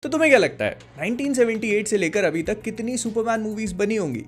तो तुम्हें क्या लगता है 1978 से लेकर अभी तक कितनी सुपरमैन मूवीज बनी होंगी?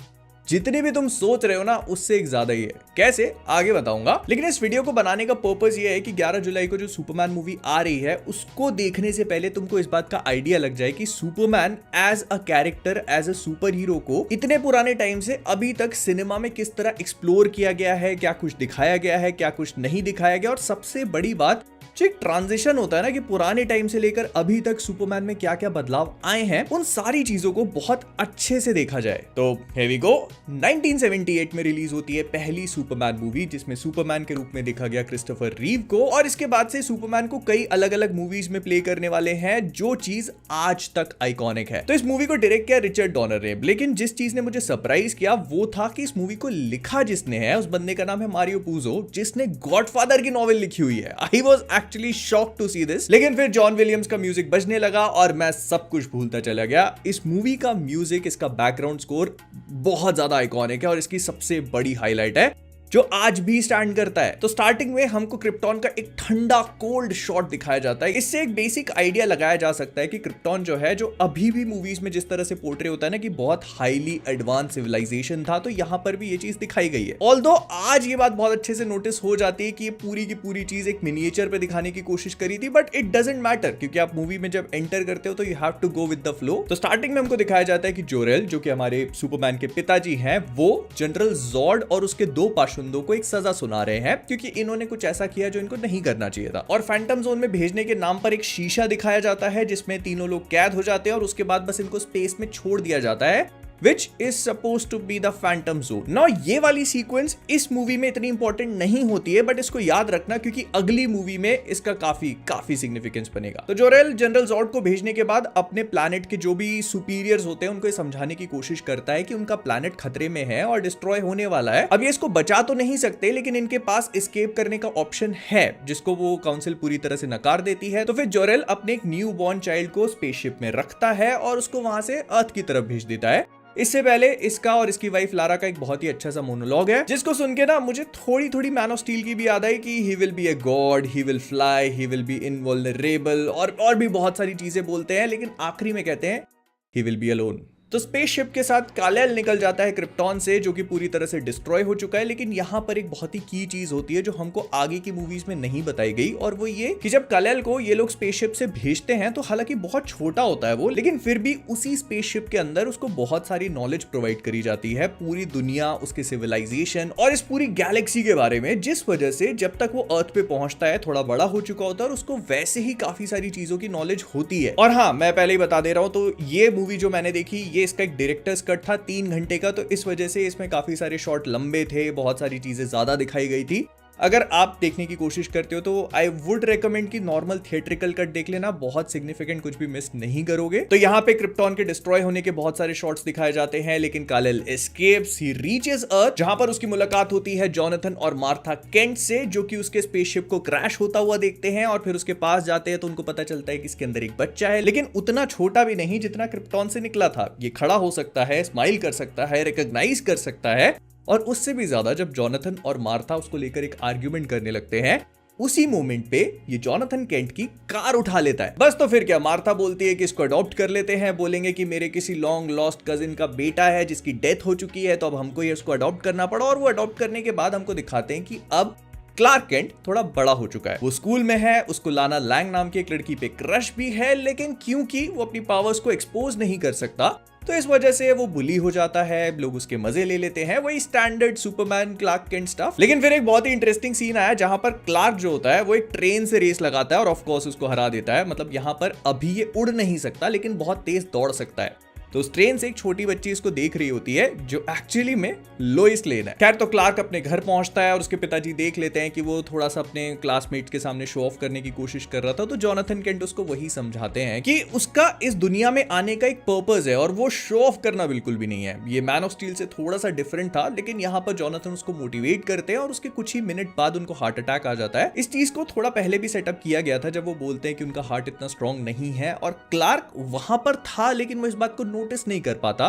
जितनी भी तुम सोच रहे हो ना उससे एक ज्यादा ही है। कैसे, आगे बताऊंगा। लेकिन इस वीडियो को बनाने का पर्पस ये है कि 11 जुलाई को जो सुपरमैन मूवी आ रही है उसको देखने से पहले तुमको इस बात का आइडिया लग जाए कि Superman as a character, as a super hero को इतने पुराने टाइम से अभी तक सिनेमा में किस तरह एक्सप्लोर किया गया है, क्या कुछ दिखाया गया है, क्या कुछ नहीं दिखाया गया। और सबसे बड़ी बात, जो एक ट्रांजिशन होता है ना कि पुराने टाइम से लेकर अभी तक सुपरमैन में क्या क्या बदलाव आए हैं, उन सारी चीजों को बहुत अच्छे से देखा जाए। तो here we go। 1978 में रिलीज होती है पहली सुपरमैन मूवी, जिसमें सुपरमैन के रूप में देखा गया क्रिस्टोफर रीव को। और इसके बाद से सुपरमैन को कई अलग अलग मूवीज में प्ले करने वाले हैं, जो चीज आज तक आइकॉनिक है। तो इस मूवी को डायरेक्ट किया रिचर्ड डॉनर ने। लेकिन जिस चीज ने मुझे सरप्राइज किया वो था कि इस मूवी को लिखा जिसने है, उस बंदे का नाम है मारियो पूजो, जिसने गॉडफादर की नॉवेल लिखी हुई है। I was actually shocked to see this. लेकिन फिर जॉन विलियम्स का म्यूजिक बजने लगा और मैं सब कुछ भूलता चला गया। इस मूवी का म्यूजिक, इसका बैकग्राउंड स्कोर बहुत ज्यादा आइकॉनिक है और इसकी सबसे बड़ी हाईलाइट है जो आज भी स्टैंड करता है। तो स्टार्टिंग में हमको क्रिप्टॉन का एक ठंडा कोल्ड शॉट दिखाया जाता है। इससे एक बेसिक आइडिया लगाया जा सकता है कि क्रिप्टॉन जो है, जो अभी भी मूवीज में जिस तरह से पोर्ट्रे होता है ना कि बहुत हाईली एडवांस सिविलाइजेशन था, तो यहाँ पर भी ये चीज दिखाई गई है। ऑल्दो आज ये बात बहुत अच्छे से नोटिस हो जाती है कि ये पूरी की पूरी चीज एक मिनिएचर पे दिखाने की कोशिश करी थी, बट इट डजंट मैटर, क्योंकि आप मूवी में जब एंटर करते हो तो you have to go with the flow. तो स्टार्टिंग में हमको दिखाया जाता है कि जोरेल, जो कि हमारे सुपरमैन के पिताजी हैं, वो जनरल जॉर्ड और उसके दो पाशुंदों को एक सजा सुना रहे हैं क्योंकि इन्होंने कुछ ऐसा किया जो इनको नहीं करना चाहिए था। और फैंटम जोन में भेजने के नाम पर एक शीशा दिखाया जाता है जिसमें तीनों लोग कैद हो जाते हैं और उसके बाद बस इनको स्पेस में छोड़ दिया जाता है, which is supposed to be the phantom zone। Now ये वाली सीक्वेंस इस मूवी में इतनी इंपॉर्टेंट नहीं होती है, बट इसको याद रखना क्योंकि अगली मूवी में इसका काफी सिग्निफिकेंस बनेगा। तो जोरेल जनरल जॉर्ड को भेजने के बाद अपने प्लैनेट के जो भी सुपीरियर्स होते हैं उनको ये समझाने की कोशिश करता है कि उनका प्लैनेट खतरे में है और डिस्ट्रॉय होने वाला है। अब ये इसको बचा तो नहीं सकते, लेकिन इनके पास एस्केप करने का ऑप्शन है, जिसको वो काउंसिल पूरी तरह से नकार देती है। तो फिर जोरेल अपने एक न्यू बॉर्न चाइल्ड को स्पेसशिप में रखता है और उसको वहां से अर्थ की तरफ भेज देता है। इससे पहले इसका और इसकी वाइफ लारा का एक बहुत ही अच्छा सा मोनोलॉग है, जिसको सुन के ना मुझे थोड़ी मैन ऑफ स्टील की भी याद आई कि he will be a god, he will fly, he will be invulnerable और भी बहुत सारी चीजें बोलते हैं, लेकिन आखिरी में कहते हैं ही विल बी अलोन। तो स्पेसशिप के साथ कालेल निकल जाता है क्रिप्टॉन से, जो कि पूरी तरह से डिस्ट्रॉय हो चुका है। लेकिन यहाँ पर एक बहुत ही की चीज होती है जो हमको आगे की मूवीज में नहीं बताई गई, और वो ये कि जब कालेल को ये लोग स्पेसशिप से भेजते हैं तो हालांकि बहुत छोटा होता है वो, लेकिन फिर भी उसी स्पेसशिप के अंदर उसको बहुत सारी नॉलेज प्रोवाइड करी जाती है, पूरी दुनिया, उसके सिविलाइजेशन और इस पूरी गैलेक्सी के बारे में, जिस वजह से जब तक वो अर्थ पे पहुंचता है थोड़ा बड़ा हो चुका होता है और उसको वैसे ही काफी सारी चीजों की नॉलेज होती है। और हाँ, मैं पहले ही बता दे रहा हूं, तो ये मूवी जो मैंने देखी, ये इसका एक डायरेक्टर्स कट था 3 घंटे का, तो इस वजह से इसमें काफी सारे शॉट लंबे थे, बहुत सारी चीजें ज्यादा दिखाई गई थी। अगर आप देखने की कोशिश करते हो तो आई वुड रेकमेंड कि नॉर्मल थिएट्रिकल कट देख लेना, बहुत सिग्निफिकेंट कुछ भी मिस नहीं करोगे। तो यहाँ पे क्रिप्टॉन के डिस्ट्रॉय होने के बहुत सारे शॉट्स दिखाए जाते हैं, लेकिन कालेल एस्केप्स, ही रीचेस अर्थ, जहां पर उसकी मुलाकात होती है जोनाथन और मार्था केंट से, जो कि उसके स्पेसशिप को क्रैश होता हुआ देखते हैं। और फिर उसके पास जाते हैं तो उनको पता चलता है कि इसके अंदर एक बच्चा है, लेकिन उतना छोटा भी नहीं जितना क्रिप्टॉन से निकला था। ये खड़ा हो सकता है, स्माइल कर सकता है, रिकॉग्नाइज कर सकता है, और उससे भी ज्यादा जब जोनाथन और मार्था उसको लेकर एक आर्ग्यूमेंट करने लगते हैं, उसी मोमेंट पे ये जोनाथन केंट की कार उठा लेता है। बस तो फिर क्या, मार्था बोलती है कि इसको अडॉप्ट कर लेते हैं, बोलेंगे कि मेरे किसी लॉन्ग लॉस्ट कजिन का बेटा है जिसकी डेथ हो चुकी है, तो अब हमको ये उसको अडॉप्ट करना पड़ा। और वो अडॉप्ट करने के बाद हमको दिखाते हैं कि अब क्लार्क केंट थोड़ा बड़ा हो चुका है, वो स्कूल में है, उसको लाना लैंग नाम की एक लड़की पे क्रश भी है, लेकिन क्योंकि वो अपनी पावर्स को एक्सपोज नहीं कर सकता, तो इस वजह से वो बुली हो जाता है, लोग उसके मजे ले लेते हैं, वही standard Superman Clark Kent stuff. लेकिन फिर एक बहुत ही इंटरेस्टिंग सीन आया जहां पर क्लार्क जो होता है वो एक ट्रेन से रेस लगाता है और ऑफ कोर्स उसको हरा देता है। मतलब यहाँ पर अभी ये उड़ नहीं सकता, लेकिन बहुत तेज दौड़ सकता है। तो उस ट्रेन से एक छोटी बच्ची इसको देख रही होती है, जो एक्चुअली में लोइस लेन है। खैर, तो क्लार्क अपने घर पहुंचता है और उसके पिताजी देख लेते हैं कि वो थोड़ा सा अपने क्लासमेट के सामने शो ऑफ करने की कोशिश कर रहा था, तो जोनाथन केंट उसको वही समझाते हैं कि उसका इस दुनिया में आने का एक पर्पस है और वो शो ऑफ करना बिल्कुल भी नहीं है। ये मैन ऑफ स्टील से थोड़ा सा डिफरेंट था, लेकिन यहाँ पर जोनाथन उसको मोटिवेट करते हैं और उसके कुछ ही मिनट बाद उनको हार्ट अटैक आ जाता है। इस चीज को थोड़ा पहले भी सेटअप किया गया था, जब वो बोलते हैं कि उनका हार्ट इतना स्ट्रॉन्ग नहीं है, और क्लार्क वहां पर था लेकिन वो इस बात को नोटिस नहीं कर पाता।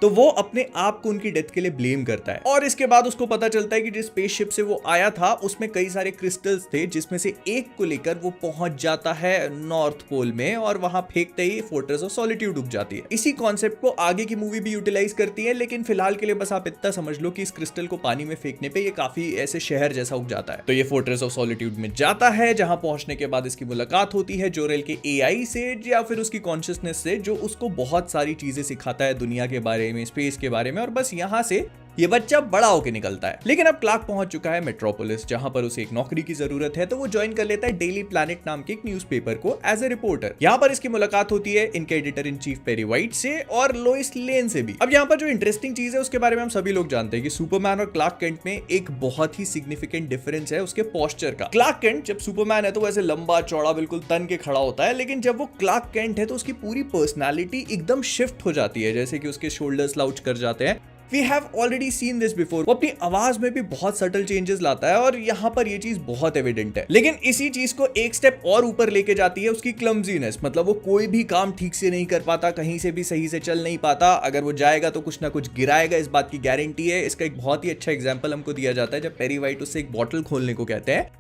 तो वो अपने आप को उनकी डेथ के लिए ब्लेम करता है। और इसके बाद उसको पता चलता है कि जिस स्पेसशिप से वो आया था उसमें कई सारे क्रिस्टल्स थे, जिसमें से एक को लेकर वो पहुंच जाता है नॉर्थ पोल में और वहां फेंकते ही फोर्ट्रेस ऑफ सॉलिट्यूड डूब जाती है। इसी कॉन्सेप्ट को आगे की मूवी भी यूटिलाइज करती है, लेकिन फिलहाल के लिए बस आप इतना समझ लो कि इस क्रिस्टल को पानी में फेंकने पे ये काफी ऐसे शहर जैसा उग जाता है। तो ये फोर्ट्रेस ऑफ सॉलिट्यूड में जाता है, जहां पहुंचने के बाद इसकी मुलाकात होती है जोरेल के एआई से या फिर उसकी कॉन्शियसनेस से, जो उसको बहुत सारी चीजें सिखाता है दुनिया के बारे में, स्पेस के बारे में। और बस यहां से ये बच्चा बड़ा होके निकलता है। लेकिन अब क्लार्क पहुंच चुका है मेट्रोपोलिस, जहां पर उसे एक नौकरी की जरूरत है, तो वो ज्वाइन कर लेता है डेली प्लैनेट नाम के एक न्यूज़पेपर को एज ए रिपोर्टर। यहां पर इसकी मुलाकात होती है इनके editor in chief Perry White से और लोइस लेन से भी। अब यहां पर जो इंटरेस्टिंग चीज है उसके बारे में हम सभी लोग जानते हैं कि सुपरमैन और क्लार्क केंट में एक बहुत ही सिग्निफिकेंट डिफरेंस है उसके पोस्चर का। क्लार्क केंट जब सुपरमैन है तो वैसे लंबा चौड़ा बिल्कुल तन के खड़ा होता है, लेकिन जब वो क्लार्क केंट है तो उसकी पूरी पर्सनैलिटी एकदम शिफ्ट हो जाती है, जैसे कि उसके शोल्डर्स स्लाउच कर जाते हैं। We have already seen this before। वो अपनी आवाज में भी बहुत सटल चेंजेस लाता है और यहाँ पर ये चीज बहुत एविडेंट है। लेकिन इसी चीज को एक स्टेप और ऊपर लेके जाती है उसकी क्लमजीनेस, मतलब वो कोई भी काम ठीक से नहीं कर पाता, कहीं से भी सही से चल नहीं पाता। अगर वो जाएगा तो कुछ ना कुछ गिराएगा, इस बात की गारंटी है। इसका एक बहुत ही अच्छा एग्जाम्पल हमको दिया जाता है जब पेरी वाइट उससे एक बॉटल खोलने को कहते हैं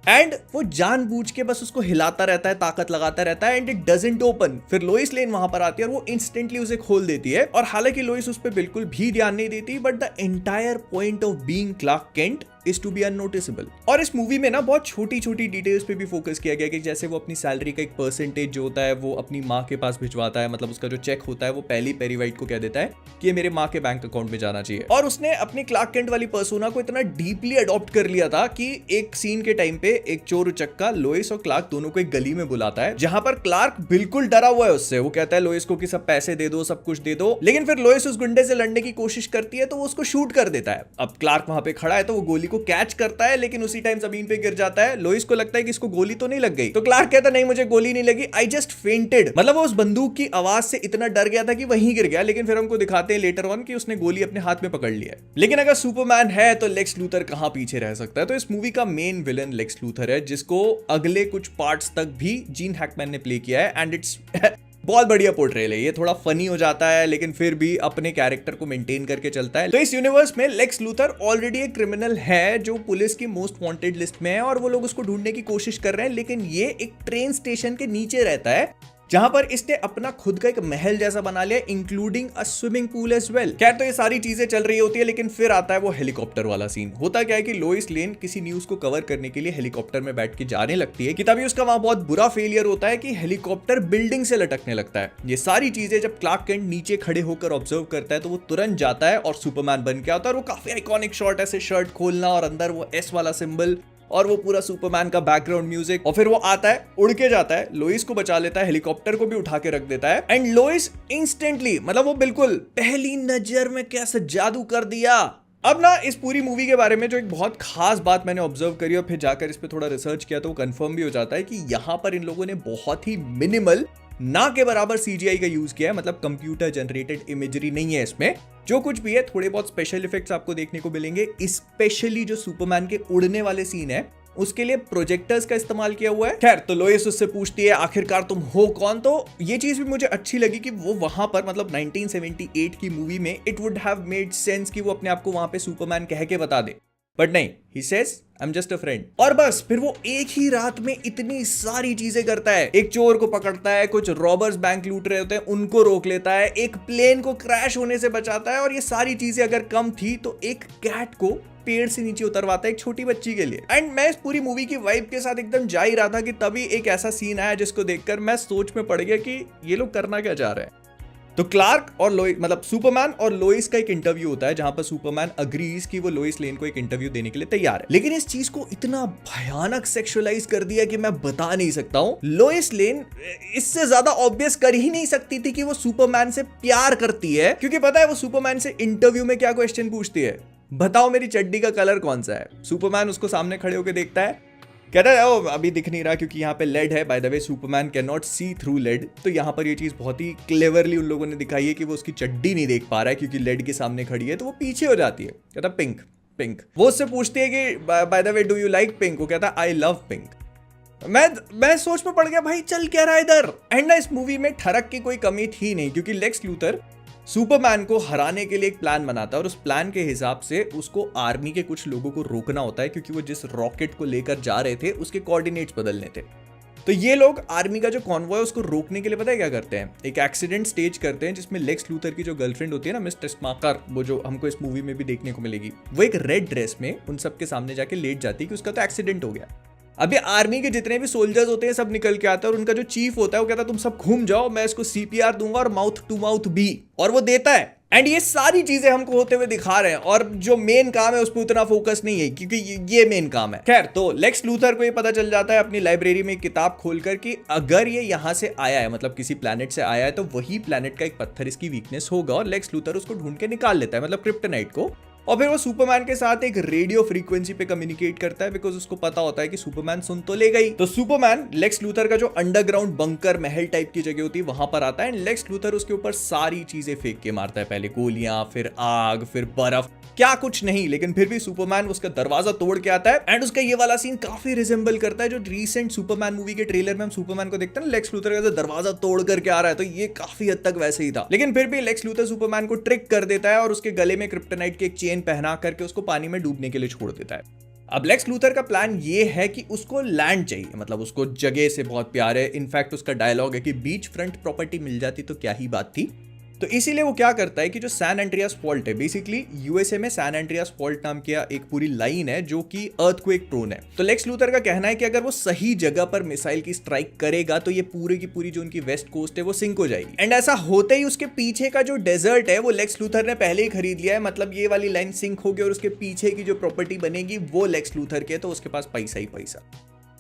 एंड वो जानबूझ के बस उसको हिलाता रहता है, ताकत लगाता रहता है एंड इट डजंट ओपन। फिर लोइस लेन वहां पर आती है और वो इंस्टेंटली उसे खोल देती है। और हालांकि लोइस उस पर बिल्कुल भी ध्यान नहीं देती, but the entire point of being Clark Kent is to be unnoticeable. और इस मूवी में ना बहुत छोटी छोटी डिटेल्स पे भी फोकस किया गया कि जैसे वो अपनी सैलरी का एक परसेंटेज जो होता है वो अपनी माँ के पास भिजवाता है, मतलब उसका जो चेक होता है वो पहले ही पेरी वाइट को कह देता है कि ये मेरे माँ के बैंक अकाउंट में जाना चाहिए। और उसने अपनी क्लार्क केंट वाली पर्सोना को इतना डीपली अडॉप्ट कर लिया था कि एक सीन के टाइम पे एक चोर उचक्का लोइस और क्लार्क दोनों को एक गली में बुलाता है, जहां पर क्लार्क बिल्कुल डरा हुआ है उससे। वो कहता है लोइस को कि सब पैसे दे दो, सब कुछ दे दो, लेकिन फिर लोइस उस गुंडे से लड़ने की कोशिश करती है तो वो उसको शूट कर देता है। अब क्लार्क वहां पे खड़ा है तो वो गोली को कैच करता है, लेकिन उसी टाइम जमीन पे गिर जाता है। लोइस को लगता है कि इसको गोली तो नहीं लग गई, तो क्लार्क कहता नहीं मुझे गोली नहीं लगी, आई जस्ट फेंटेड। मतलब वो उस बंदूक की आवाज से इतना डर गया था कि वहीं गिर गया। लेकिन फिर हमको दिखाते हैं लेटर ऑन कि उसने गोली अपने हाथ में पकड़ लिया है। लेकिन अगर सुपरमैन है तो लेक्स लूथर कहां पीछे रह सकता है। तो इस मूवी का मेन विलन लेक्स लूथर है, जिसको अगले कुछ पार्ट्स तक भी जीन हैकमैन ने प्ले किया है एंड इट्स बहुत बढ़िया पोर्ट्रेल है। ये थोड़ा फनी हो जाता है लेकिन फिर भी अपने कैरेक्टर को मेंटेन करके चलता है। तो इस यूनिवर्स में लेक्स लूथर ऑलरेडी एक क्रिमिनल है जो पुलिस की मोस्ट वांटेड लिस्ट में है और वो लोग उसको ढूंढने की कोशिश कर रहे हैं। लेकिन ये एक ट्रेन स्टेशन के नीचे रहता है, जहां पर इसने अपना खुद का एक महल जैसा बना लिया, including a swimming pool as well. खैर तो ये सारी चीजें चल रही होती है, लेकिन फिर आता है वो हेलीकॉप्टर वाला सीन। होता क्या है कि लोइस लेन किसी न्यूज को कवर करने के लिए हेलीकॉप्टर में बैठ के जाने लगती है कि तभी उसका वहां बहुत बुरा फेलियर होता है कि हेलीकॉप्टर बिल्डिंग से लटकने लगता है। ये सारी चीजें जब क्लार्क केंट नीचे खड़े होकर ऑब्जर्व करता है तो वो तुरंत जाता है और सुपरमैन बन के आता है। और वो काफी आइकॉनिक शॉट, ऐसे शर्ट खोलना और अंदर वो एस वाला सिंबल और वो पूरा सुपरमैन का बैकग्राउंड म्यूजिक। और फिर वो आता है, उड़ के जाता है, लोइस को बचा लेता है, हेलीकॉप्टर को भी उठा के रख देता है एंड लोइस इंस्टेंटली, मतलब वो बिल्कुल पहली नजर में कैसे जादू कर दिया। अब ना इस पूरी मूवी के बारे में जो एक बहुत खास बात मैंने ऑब्जर्व करी और फिर जाकर इस पे थोड़ा रिसर्च किया तो वो कंफर्म भी हो जाता है कि यहाँ पर इन लोगों ने बहुत ही मिनिमल, ना के बराबर सीजीआई का यूज किया है। मतलब कंप्यूटर जनरेटेड इमेजरी नहीं है इसमें। जो कुछ भी है थोड़े बहुत स्पेशल इफेक्ट्स आपको देखने को मिलेंगे, स्पेशली जो सुपरमैन के उड़ने वाले सीन है उसके लिए प्रोजेक्टर्स का इस्तेमाल किया हुआ है। खैर तो लोइस उससे पूछती है आखिरकार तुम हो कौन। तो ये चीज भी मुझे अच्छी लगी कि वो वहां पर, मतलब 1978 की मूवी में it would have made sense कि वो अपने आप को वहां पे सुपरमैन कह के बता दे, बट नहीं, he says I am just a friend. और बस फिर वो एक ही रात में इतनी सारी चीजें करता है। एक चोर को पकड़ता है, कुछ रॉबर्स बैंक लूट रहे होते हैं उनको रोक लेता है, एक प्लेन को क्रैश होने से बचाता है। और ये सारी चीजें अगर कम थी तो एक कैट को पेड़ से नीचे उतरवाता है एक छोटी बच्ची के लिए। एंड मैं इस पूरी मूवी की वाइब के साथ एकदम जा ही रहा था कि तभी एक ऐसा सीन आया जिसको देखकर मैं सोच में पड़ गया कि ये लोग करना क्या चाह रहे हैं। तो क्लार्क और लोइस, मतलब सुपरमैन और लोइस का एक इंटरव्यू होता है जहां पर सुपरमैन अग्रीज कि वो लोइस लेन को एक इंटरव्यू देने के लिए तैयार है। लेकिन इस चीज को इतना भयानक सेक्सुअलाइज कर दिया कि मैं बता नहीं सकता हूं। लोइस लेन इससे ज्यादा ऑब्वियस कर ही नहीं सकती थी कि वो सुपरमैन से प्यार करती है, क्योंकि पता है वो सुपरमैन से इंटरव्यू में क्या क्वेश्चन पूछती है, बताओ मेरी चड्डी का कलर कौन सा है। सुपरमैन उसको सामने खड़े होकर देखता है, कहता है ओ अभी दिख नहीं रहा क्योंकि यहाँ पे लेड है। By the way Superman can not see through lead. तो यहाँ पर ये चीज बहुत ही क्लेवरली उन लोगों ने दिखाई है कि वो उसकी चड्डी नहीं देख पा रहा है क्योंकि लेड के सामने खड़ी है, तो वो पीछे हो जाती है। कहता पिंक पिंक। वो उससे पूछती है कि bye the way do you like pink. वो कहता है आई लव पिंक। मैं सोच में पड़ गया भाई चल क्या रहा है इधर। एंड ना इस मूवी में ठरक की कोई कमी थी नहीं क्योंकि लेक्स लूथर सुपरमैन को हराने के लिए एक प्लान बनाता है और उस प्लान के हिसाब से उसको आर्मी के कुछ लोगों को रोकना होता है क्योंकि वो जिस रॉकेट को लेकर जा रहे थे उसके कोऑर्डिनेट्स बदलने थे। तो ये लोग आर्मी का जो कॉन्वॉय उसको रोकने के लिए पता है क्या करते हैं, एक एक्सीडेंट स्टेज करते हैं जिसमें लेक्स लूथर की जो गर्लफ्रेंड होती है ना मिस टेस्माकर, वो जो हमको इस मूवी में भी देखने को मिलेगी, वो एक रेड ड्रेस में उन सबके सामने जाके लेट जाती है कि उसका तो एक्सीडेंट हो गया। अभी आर्मी के जितने भी सोल्जर्स होते हैं सब निकल के आते हैं और उनका जो चीफ होता है वो कहता है तुम सब घूम जाओ, मैं इसको सीपीआर दूंगा और माउथ टू माउथ भी, और वो देता है। एंड ये सारी चीजें हमको होते हुए दिखा रहे हैं और जो मेन काम है उस पर उतना फोकस नहीं है क्योंकि ये मेन काम है। खैर, तो लेक्स लूथर को ये पता चल जाता है अपनी लाइब्रेरी में एक किताब खोलकर कि अगर ये यहाँ से आया है, मतलब किसी प्लैनेट से आया है, तो वही प्लैनेट का एक पत्थर इसकी वीकनेस होगा और लेक्स लूथर उसको ढूंढ के निकाल लेता है, मतलब क्रिप्टोनाइट को। और फिर वो सुपरमैन के साथ एक रेडियो फ्रीक्वेंसी पे कम्युनिकेट करता है बिकॉज उसको पता होता है कि सुपरमैन सुन तो लेगा ही। तो सुपरमैन लेक्स लूथर का जो अंडरग्राउंड बंकर महल टाइप की जगह होती है वहां पर आता है एंड लेक्स लूथर उसके ऊपर सारी चीजें फेंक के मारता है, पहले गोलियां, फिर आग, फिर बर्फ, क्या कुछ नहीं, लेकिन फिर भी सुपरमैन उसका दरवाजा तोड़ के आता है। एंड उसका ये वाला सीन काफी रिजेंबल करता है जो रीसेंट सुपरमैन मूवी के ट्रेलर में हम सुपरमैन को देखते हैं ना, लेक्स लूथर का दरवाजा तोड़ करके आ रहा है, तो ये काफी हद तक वैसे ही था। लेकिन फिर भी लेक्स लूथर सुपरमैन को ट्रिक कर देता है और उसके गले में क्रिप्टोनाइट की एक चेन पहना करके उसको पानी में डूबने के लिए छोड़ देता है। अब लेक्स लूथर का प्लान ये है कि उसको लैंड चाहिए, मतलब उसको जगह से बहुत प्यार है। इनफैक्ट उसका डायलॉग है कि बीच फ्रंट प्रॉपर्टी मिल जाती तो क्या ही बात थी। तो इसीलिए वो क्या करता है कि जो सैन एंड्रियास फॉल्ट है, बेसिकली यूएसए में सैन एंड्रियास फॉल्ट नाम की एक पूरी लाइन है जो कि अर्थक्वेक प्रोन है। तो लेक्स लूथर का कहना है कि अगर वो सही जगह पर मिसाइल की स्ट्राइक करेगा तो ये पूरी की पूरी जो उनकी वेस्ट कोस्ट है वो सिंक हो जाएगी। एंड ऐसा होते ही उसके पीछे का जो डेजर्ट है वो लेक्स लूथर ने पहले ही खरीद लिया है, मतलब ये वाली लाइन सिंक होगी और उसके पीछे की जो प्रॉपर्टी बनेगी वो लेक्स लूथर के, तो उसके पास पैसा ही पैसा।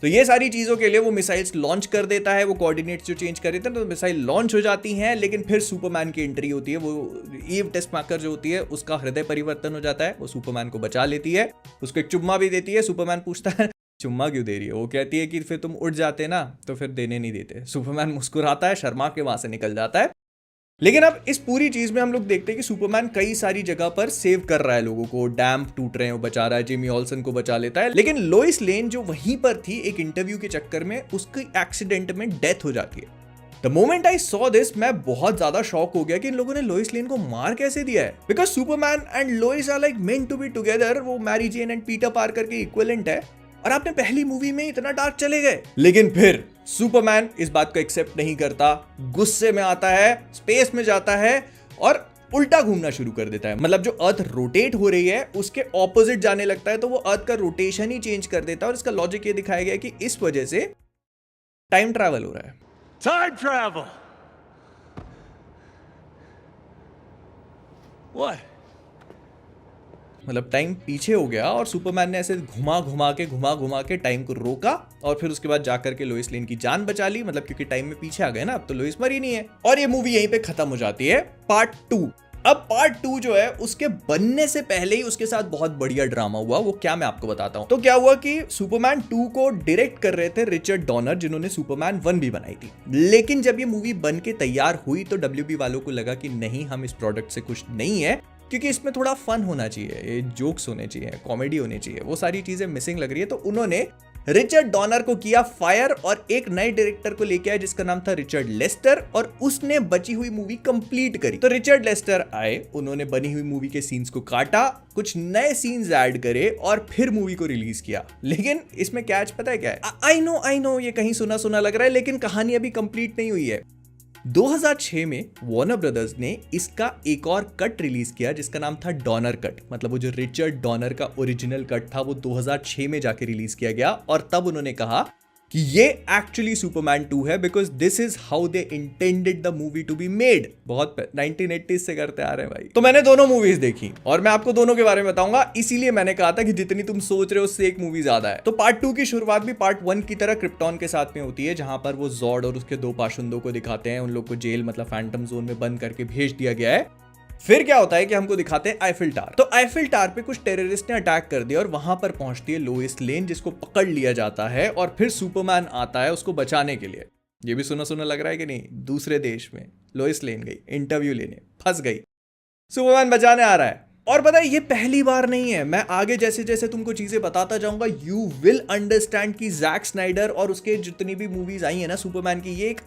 तो ये सारी चीजों के लिए वो मिसाइल्स लॉन्च कर देता है, वो कोऑर्डिनेट्स जो चेंज कर देते हैं तो मिसाइल लॉन्च हो जाती हैं। लेकिन फिर सुपरमैन की एंट्री होती है, वो ईव टेस्माकर जो होती है उसका हृदय परिवर्तन हो जाता है, वो सुपरमैन को बचा लेती है, उसको एक चुम्मा भी देती है। सुपरमैन पूछता है चुम्मा क्यों दे रही है, वो कहती है कि फिर तुम उठ जाते ना तो फिर देने नहीं देते। सुपरमैन मुस्कुराता है, शर्मा के वहां से निकल जाता है। लेकिन अब इस पूरी चीज में हम लोग देखते हैं कि सुपरमैन कई सारी जगह पर सेव कर रहा है लोगों को, डैम टूट रहे हैं वो बचा रहा है, जिमी ऑल्सन को बचा लेता है। लेकिन लोइस लेन जो वहीं पर थी एक इंटरव्यू के चक्कर में, उसकी एक्सीडेंट में डेथ हो जाती है। The moment I saw this, मैं बहुत ज्यादा शॉक हो गया कि इन लोगों ने लोइस लेन को मार कैसे दिया है, because Superman and Lois are like meant to be together. वो Mary Jane and Peter Parker के इक्विवेलेंट है और आपने पहली मूवी में इतना डार्क चले गए। लेकिन फिर सुपरमैन इस बात को एक्सेप्ट नहीं करता, गुस्से में आता है, स्पेस में जाता है और उल्टा घूमना शुरू कर देता है। मतलब जो अर्थ रोटेट हो रही है उसके ऑपोजिट जाने लगता है, तो वो अर्थ का रोटेशन ही चेंज कर देता है। और इसका लॉजिक ये दिखाया गया कि इस वजह से टाइम ट्रैवल हो रहा है। Time travel what? मतलब टाइम पीछे हो गया और सुपरमैन ने ऐसे घुमा घुमा के टाइम को रोका और फिर उसके बाद जाकर के लोइस लेन की जान बचा ली, मतलब क्योंकि टाइम में पीछे आ गए ना, अब तो लोइस मरी नहीं है। और ये मूवी यहीं पे खत्म हो जाती है, पार्ट 2। अब पार्ट 2 जो है उसके बनने से पहले ही उसके साथ बहुत बढ़िया ड्रामा हुआ। वो क्या मैं आपको बताता हूं। तो क्या हुआ कि सुपरमैन 2 को डायरेक्ट कर रहे थे रिचर्ड डॉनर, जिन्होंने सुपरमैन 1 भी बनाई थी। लेकिन जब ये मूवी बन के तैयार हुई तो WB वालों को लगा कि नहीं, हम इस प्रोडक्ट से खुश नहीं है, क्योंकि इसमें थोड़ा फन होना चाहिए, जोक्स होने चाहिए, कॉमेडी होनी चाहिए, वो सारी चीजें मिसिंग लग रही है। तो उन्होंने रिचर्ड डॉनर को किया फायर और एक नए डायरेक्टर को लेके आए जिसका नाम था रिचर्ड लेस्टर, और उसने बची हुई मूवी कंप्लीट करी। तो रिचर्ड लेस्टर आए, उन्होंने बनी हुई मूवी के सीन्स को काटा, कुछ नए सीन्स ऐड करे और फिर मूवी को रिलीज किया। लेकिन इसमें कैच पता है क्या है? आई नो ये कहीं सुना सुना लग रहा है, लेकिन कहानी अभी कंप्लीट नहीं हुई है। 2006 में वार्नर ब्रदर्स ने इसका एक और कट रिलीज किया जिसका नाम था डॉनर कट। मतलब वो जो रिचर्ड डॉनर का ओरिजिनल कट था वो 2006 में जाके रिलीज किया गया और तब उन्होंने कहा कि ये एक्चुअली सुपरमैन 2 है, because this is how they intended the movie to be made. बहुत 1980s से करते आ रहे हैं भाई। तो मैंने दोनों मूवीज देखी और मैं आपको दोनों के बारे में बताऊंगा, इसीलिए मैंने कहा था कि जितनी तुम सोच रहे हो उससे एक मूवी ज्यादा है। तो पार्ट 2 की शुरुआत भी पार्ट 1 की तरह क्रिप्टॉन के साथ में होती है, जहां पर वो जॉर्ड और उसके 2 पाशुंदों को दिखाते हैं। उन लोग को जेल मतलब फैंटम जोन में बंद करके भेज दिया गया है। फिर क्या होता है कि हमको दिखाते हैं आईफिल टावर। तो आईफिल टावर पे कुछ टेररिस्ट ने अटैक कर दिया और वहां पर पहुंचती है लोइस लेन, जिसको पकड़ लिया जाता है और फिर सुपरमैन आता है उसको बचाने के लिए। ये भी सुना सुना लग रहा है कि नहीं? दूसरे देश में लोइस लेन गई इंटरव्यू लेने, फंस गई, सुपरमैन बचाने आ रहा है। और पता है ये पहली बार नहीं है, मैं आगे जैसे जैसे तुमको चीजें बताता जाऊंगा यू विल अंडरस्टैंड कि जैक स्नाइडर और उसके जितनी भी मूवीज आई है ना सुपरमैन की, ये एक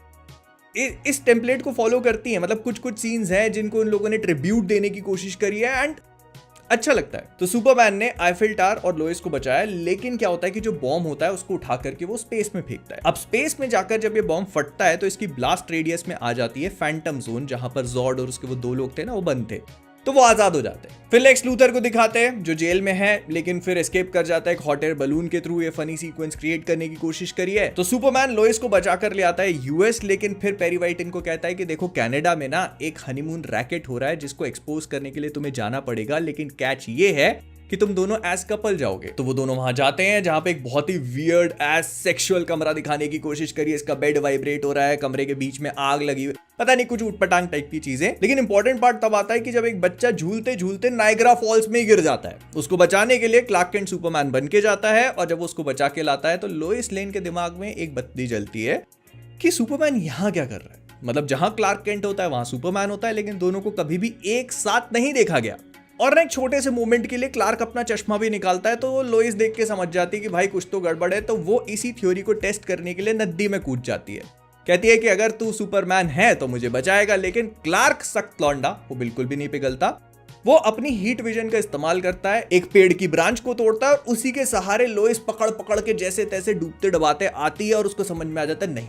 इस टेम्पलेट को फॉलो करती है। मतलब कुछ कुछ सीन्स हैं जिनको उन लोगों ने ट्रिब्यूट देने की कोशिश करी है एंड अच्छा लगता है। तो सुपरमैन ने आईफिल टावर और लोइस को बचाया, लेकिन क्या होता है कि जो बॉम्ब होता है उसको उठा करके वो स्पेस में फेंकता है। अब स्पेस में जाकर जब ये बॉम्ब फटता है तो इसकी ब्लास्ट रेडियस में आ जाती है फैंटम जोन, जहां पर जॉर्ड और उसके वो 2 लोग थे ना, वो बंद थे, तो वो आजाद हो जाते हैं। फिर लेक्स लूथर को दिखाते हैं जो जेल में है, लेकिन फिर एस्केप कर जाता है एक हॉट एयर बलून के थ्रू। ये फनी सीक्वेंस क्रिएट करने की कोशिश करी है। तो सुपरमैन लोइस को बचा कर ले आता है यूएस, लेकिन फिर पेरी वाइट इनको कहता है कि देखो कनाडा में ना एक हनीमून रैकेट हो रहा है जिसको एक्सपोज करने के लिए तुम्हें जाना पड़ेगा, लेकिन कैच ये है कि तुम दोनों एज कपल जाओगे। तो वो दोनों वहां जाते हैं जहां पे एक बहुत ही वियर्ड एज सेक्सुअल कमरा दिखाने की कोशिश करी है। इसका बेड वाइब्रेट हो रहा है, कमरे के बीच में आग लगी हुई, पता नहीं कुछ उटपटांग टाइप की चीजें। लेकिन इंपॉर्टेंट पार्ट तब आता है कि जब एक बच्चा झूलते झूलते नायग्रा फॉल्स में गिर जाता है। उसको बचाने के लिए क्लार्क केंट सुपरमैन बन के जाता है, और जब उसको बचा के लाता है तो लोइस लेन के दिमाग में एक बत्ती जलती है कि सुपरमैन यहां क्या कर रहा है। मतलब जहां क्लार्क केंट होता है वहां सुपरमैन होता है, लेकिन दोनों को कभी भी एक साथ नहीं देखा गया। और एक छोटे से मोमेंट के लिए क्लार्क अपना चश्मा भी निकालता है, तो वो लोइस देख के समझ जाती है कि भाई कुछ तो गड़बड़ है। तो वो इसी थ्योरी को टेस्ट करने के लिए नदी में कूद जाती है। कहती है कि अगर तू सुपरमैन है तो मुझे बचाएगा, लेकिन क्लार्क सख्त लौंडा, वो बिल्कुल भी नहीं पिघलता। वो अपनी हीट विजन का इस्तेमाल करता है, एक पेड़ की ब्रांच को तोड़ता है और उसी के सहारे लोइस पकड़ पकड़ के जैसे तैसे डूबते डुबाते आती है, और उसको समझ में आ जाता है नहीं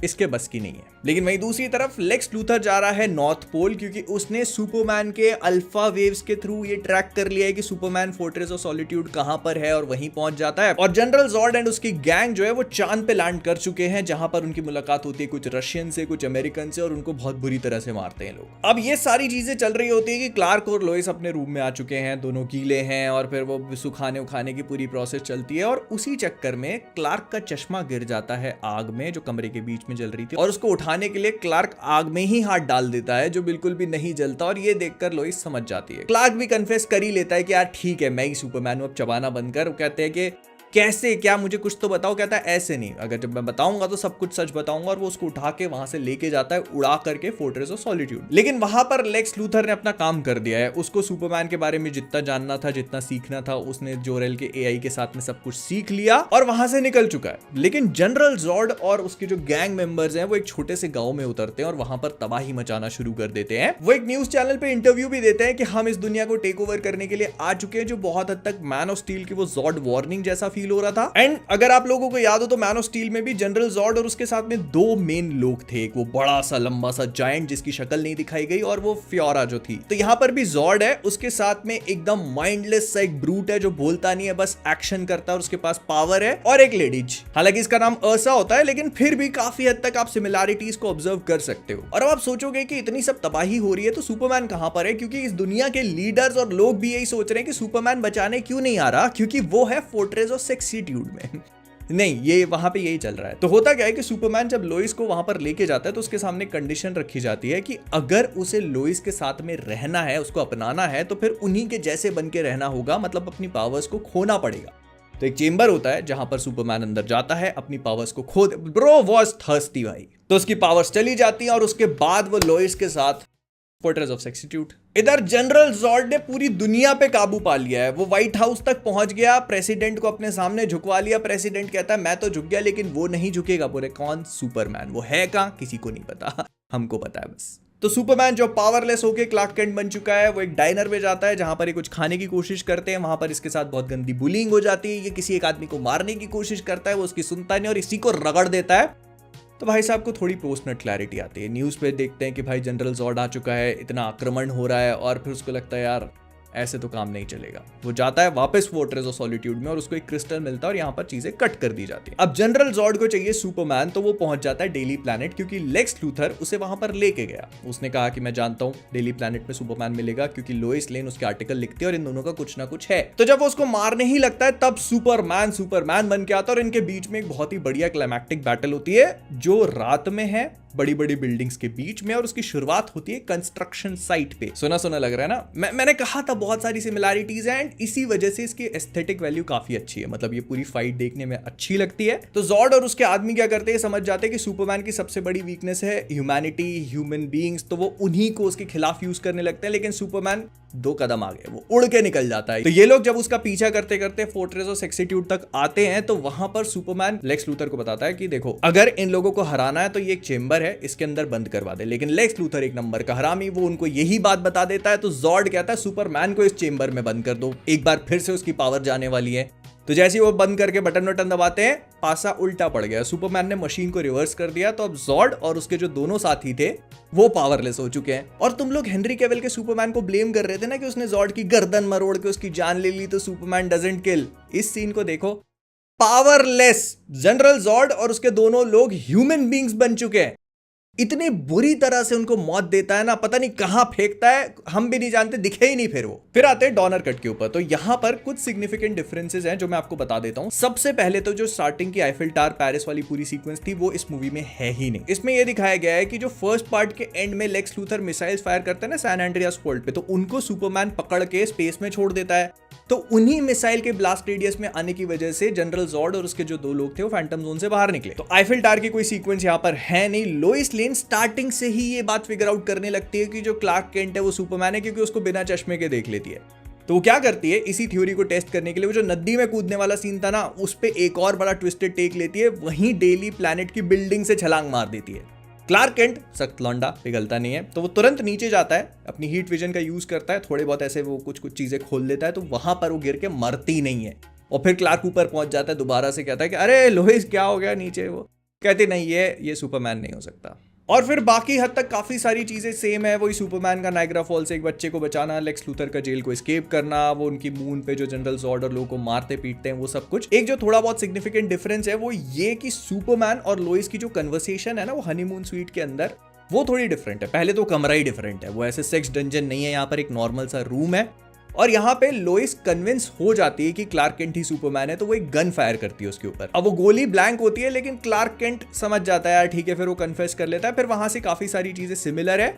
इसके बस की नहीं है। लेकिन वहीं दूसरी तरफ लेक्स लूथर जा रहा है नॉर्थ पोल, क्योंकि उसने सुपरमैन के अल्फा वेव्स के थ्रू ये ट्रैक कर लिया है कि सुपरमैन फोर्ट्रेस ऑफ सॉलिट्यूड कहां पर है, और वहीं पहुंच जाता है। और जनरल जॉर्ड एंड उसकी गैंग जो है वो चांद पे लैंड कर चुके हैं, जहां पर उनकी मुलाकात होती है कुछ रशियन से, कुछ अमेरिकन से, और उनको बहुत बुरी तरह से मारते हैं लोग। अब ये सारी चीजें चल रही होती है कि क्लार्क और लोइस अपने रूम में आ चुके हैं, दोनों गीले हैं, और फिर वो सुखाने उखाने की पूरी प्रोसेस चलती है। और उसी चक्कर में क्लार्क का चश्मा गिर जाता है आग में जो कमरे के बीच में जल रही थी, और उसको उठाने के लिए क्लार्क आग में ही हाथ डाल देता है जो बिल्कुल भी नहीं जलता। और ये देखकर लोइस समझ जाती है। क्लार्क भी कन्फेस कर ही लेता है कि यार ठीक है मैं ही सुपरमैन हूं, अब चबाना बंद कर। वो कहते हैं कि कैसे, क्या मुझे कुछ तो बताओ। कहता है ऐसे नहीं, अगर जब मैं बताऊंगा तो सब कुछ सच बताऊंगा। और वो उसको उठा के वहां से लेके जाता है उड़ा करके फोर्ट्रेस ऑफ सॉलिट्यूड। लेकिन वहां पर लेक्स लूथर ने अपना काम कर दिया है। उसको सुपरमैन के बारे में जितना जानना था, जितना सीखना था, उसने जोरेल के एआई के साथ में सब कुछ सीख लिया और वहां से निकल चुका है। लेकिन जनरल जॉर्ड और उसके जो गैंग मेंबर्स हैं वो एक छोटे से गांव में उतरते हैं और वहां पर तबाही मचाना शुरू कर देते हैं। वो एक न्यूज चैनल पे इंटरव्यू भी देते हैं कि हम इस दुनिया को टेक ओवर करने के लिए आ चुके हैं, जो बहुत हद तक मैन ऑफ स्टील की वो जॉर्ड वार्निंग जैसा फील हो रहा था। एंड अगर आप लोगों को याद हो तो मैन ऑफ स्टील में भी जनरल जॉर्ड और उसके साथ में 2 मेन लोग थे। एक वो बड़ा सा लंबा सा जायंट जिसकी शक्ल नहीं दिखाई गई, और वो फ्योरा जो थी। तो यहां पर भी जॉर्ड है, उसके साथ में एकदम माइंडलेस सा एक ब्रूट है जो बोलता नहीं है, बस एक्शन करता है और उसके पास पावर है। और एक लेडीज, हालांकि इसका नाम अर्सा होता है, लेकिन फिर भी काफी हद तक आप सिमिलैरिटीज को ऑब्जर्व कर सकते हो। और अब आप सोचोगे कि इतनी सब तबाही हो रही है तो सुपरमैन कहां पर है, क्योंकि इस दुनिया के लीडर्स और लोग भी यही सोच रहे हैं कि सुपरमैन बचाने क्यों नहीं आ रहा, क्योंकि वो है फोर्ट्रेस ऑफ सेक्सिट्यूड में। नहीं, ये वहां पे यही चल रहा है। तो होता क्या है कि सुपरमैन जब लोइस को वहां पर लेके जाता है तो उसके सामने कंडीशन रखी जाती है कि अगर उसे लोइस के साथ में रहना है, उसको अपनाना है, तो फिर उन्हीं के जैसे बन के रहना होगा, मतलब अपनी पावर्स को खोना पड़ेगा। तो एक चेंबर होता है जहां पर सुपरमैन अंदर जाता है, अपनी पावर्स को खो। ब्रो वाज थर्स्टी भाई, तो उसकी पावर्स चली जाती हैं और उसके बाद वो लोइस के साथ फोर्ट्रेस ऑफ सेक्सिट्यूड। इधर जनरल जॉर्ड ने पूरी दुनिया पे काबू पा लिया है। वो व्हाइट हाउस तक पहुंच गया, प्रेसिडेंट को अपने सामने झुकवा लिया। प्रेसिडेंट कहता है मैं तो झुक गया, लेकिन वो नहीं झुकेगा। बोले कौन? सुपरमैन। वो है कहां? किसी को नहीं पता, हमको पता है बस। तो सुपरमैन जो पावरलेस होके क्लार्क केंट बन चुका है, वो एक डाइनर में जाता है जहां पर ये कुछ खाने की कोशिश करते हैं। वहां पर इसके साथ बहुत गंदी बुलिंग हो जाती है। ये किसी एक आदमी को मारने की कोशिश करता है, वो उसकी सुनता नहीं और इसी को रगड़ देता है। तो भाई साहब को थोड़ी पर्सनल क्लैरिटी आती है। न्यूज़ पे देखते हैं कि भाई जनरल जॉर्ड आ चुका है, इतना आक्रमण हो रहा है, और फिर उसको लगता है यार ऐसे तो काम नहीं चलेगा। वो जाता है वापस फोर्ट्रेस ऑफ सॉलिट्यूड में और उसको एक क्रिस्टल मिलता है और यहाँ पर चीजें कट कर दी जाती है। अब जनरल जॉर्ड को चाहिए सुपरमैन, तो वो पहुंच जाता है डेली प्लैनेट, क्योंकि लेक्स लूथर उसे वहां पर लेके गया। उसने कहा कि मैं जानता हूँ डेली प्लैनेट में सुपरमैन मिलेगा, क्योंकि लोइस लेन उसके आर्टिकल लिखती है और इन दोनों का कुछ ना कुछ है। तो जब वो उसको मारने ही लगता है तब सुपरमैन बन के आता है और इनके बीच में एक बहुत ही बढ़िया क्लाइमैक्टिक बैटल होती है जो रात में है, बड़ी बड़ी बिल्डिंग्स के बीच में, और उसकी शुरुआत होती है कंस्ट्रक्शन साइट पे। सुना लग रहा है ना? मैंने कहा था बहुत सारी सिमिलैरिटीज हैं, एंड इसी वजह से इसकी एस्थेटिक वैल्यू काफी अच्छी है। मतलब ये पूरी फाइट देखने में अच्छी लगती है। तो जॉर्ड और उसके आदमी क्या करते हैं, समझ जाते हैं कि सुपरमैन की सबसे बड़ी वीकनेस है ह्यूमैनिटी, ह्यूमन बीइंग्स, तो वो उन्हीं को उसके खिलाफ यूज करने लगते हैं। लेकिन सुपरमैन 2 कदम आगे, वो उड़ के निकल जाता है। तो ये लोग जब उसका पीछा करते करते फोर्ट्रेस ऑफ सेक्सिट्यूड तक आते हैं तो वहां पर सुपरमैन लेक्स लूथर को बताता है कि देखो, अगर इन लोगों को हराना है तो ये एक चेंबर है, इसके अंदर बंद करवा दे। लेकिन लेक्स लूथर एक नंबर का हरामी, वो उनको यही बात बता देता है। तो जॉर्ड कहता है सुपरमैन को इस चेंबर में बंद कर दो, एक बार फिर से उसकी पावर जाने वाली है। तो जैसे ही वो बंद करके बटन दबाते हैं, पासा उल्टा पड़ गया। सुपरमैन ने मशीन को रिवर्स कर दिया। तो अब जॉर्ड और उसके जो दोनों साथी थे वो पावरलेस हो चुके हैं। और तुम लोग हेनरी कैविल के सुपरमैन को ब्लेम कर रहे थे ना कि उसने जॉर्ड की गर्दन मरोड़ के उसकी जान ले ली तो सुपरमैन डजंट किल। इस सीन को देखो, पावरलेस जनरल जॉर्ड और उसके दोनों लोग ह्यूमन बींग्स बन चुके हैं। इतनी बुरी तरह से उनको मौत देता है ना, पता नहीं कहां फेंकता है, हम भी नहीं जानते, दिखे ही नहीं। फिर आते हैं डॉनर कट के ऊपर। तो यहां पर कुछ सिग्निफिकेंट डिफरेंसेस हैं जो मैं आपको बता देता हूं। सबसे पहले तो जो स्टार्टिंग की आईफिल टावर पेरिस वाली पूरी सीक्वेंस थी वो इस मूवी में है ही नहीं। इसमें यह दिखाया गया है कि जो फर्स्ट पार्ट के एंड में लेक्स लूथर मिसाइल्स फायर करता है ना सैन एंड्रियास फोल्ट पे, तो उनको सुपरमैन पकड़ के स्पेस में छोड़ देता है। तो उन्हीं मिसाइल के ब्लास्ट रेडियस में आने की वजह से जनरल जॉर्ड और उसके जो 2 लोग थे वो फैंटम जोन से बाहर निकले। तो आईफिल टावर की कोई सीक्वेंस यहाँ पर है नहीं। लोइस लेन स्टार्टिंग से ही ये बात फिगर आउट करने लगती है कि जो क्लार्क केंट है वो सुपरमैन है, क्योंकि उसको बिना चश्मे के देख लेती है। तो वो क्या करती है, इसी थ्योरी को टेस्ट करने के लिए वो जो नदी में कूदने वाला सीन था ना, उस पे एक और बड़ा ट्विस्टेड टेक लेती है। वहीं डेली प्लैनेट की बिल्डिंग से छलांग मार देती है। क्लार्क केंट सख्त लौंडा, पिघलता नहीं है, तो वो तुरंत नीचे जाता है, अपनी हीट विजन का यूज करता है, थोड़े बहुत ऐसे वो कुछ चीजें खोल देता है, तो वहां पर वो गिर के मरती नहीं है। और फिर क्लार्क ऊपर पहुंच जाता है, दोबारा से कहता है कि अरे लोइस क्या हो गया नीचे। वो कहते नहीं, ये सुपरमैन नहीं हो सकता। और फिर बाकी हद तक काफी सारी चीजें सेम है। वही सुपरमैन का नाइग्रा फॉल से एक बच्चे को बचाना, लेक्स लूथर का जेल को एस्केप करना, वो उनकी मून पे जो जनरल जॉर्ड और लोगों को मारते पीटते हैं, वो सब कुछ। एक जो थोड़ा बहुत सिग्निफिकेंट डिफरेंस है वो ये कि सुपरमैन और लोइस की जो कन्वर्सेशन है ना वो हनीमून स्वीट के अंदर, वो थोड़ी डिफरेंट है। पहले तो कमरा ही डिफरेंट है, वो ऐसे सेक्स डंजन नहीं है, यहाँ पर एक नॉर्मल सा रूम है। और यहाँ पे लोइस कन्विंस हो जाती है कि क्लार्क केंट ही सुपरमैन है, तो वो एक गन फायर करती है उसके ऊपर। अब वो गोली ब्लैंक होती है, लेकिन क्लार्क केंट समझ जाता है यार ठीक है, फिर वो कन्फेस कर लेता है। फिर वहां से काफी सारी चीजें सिमिलर है,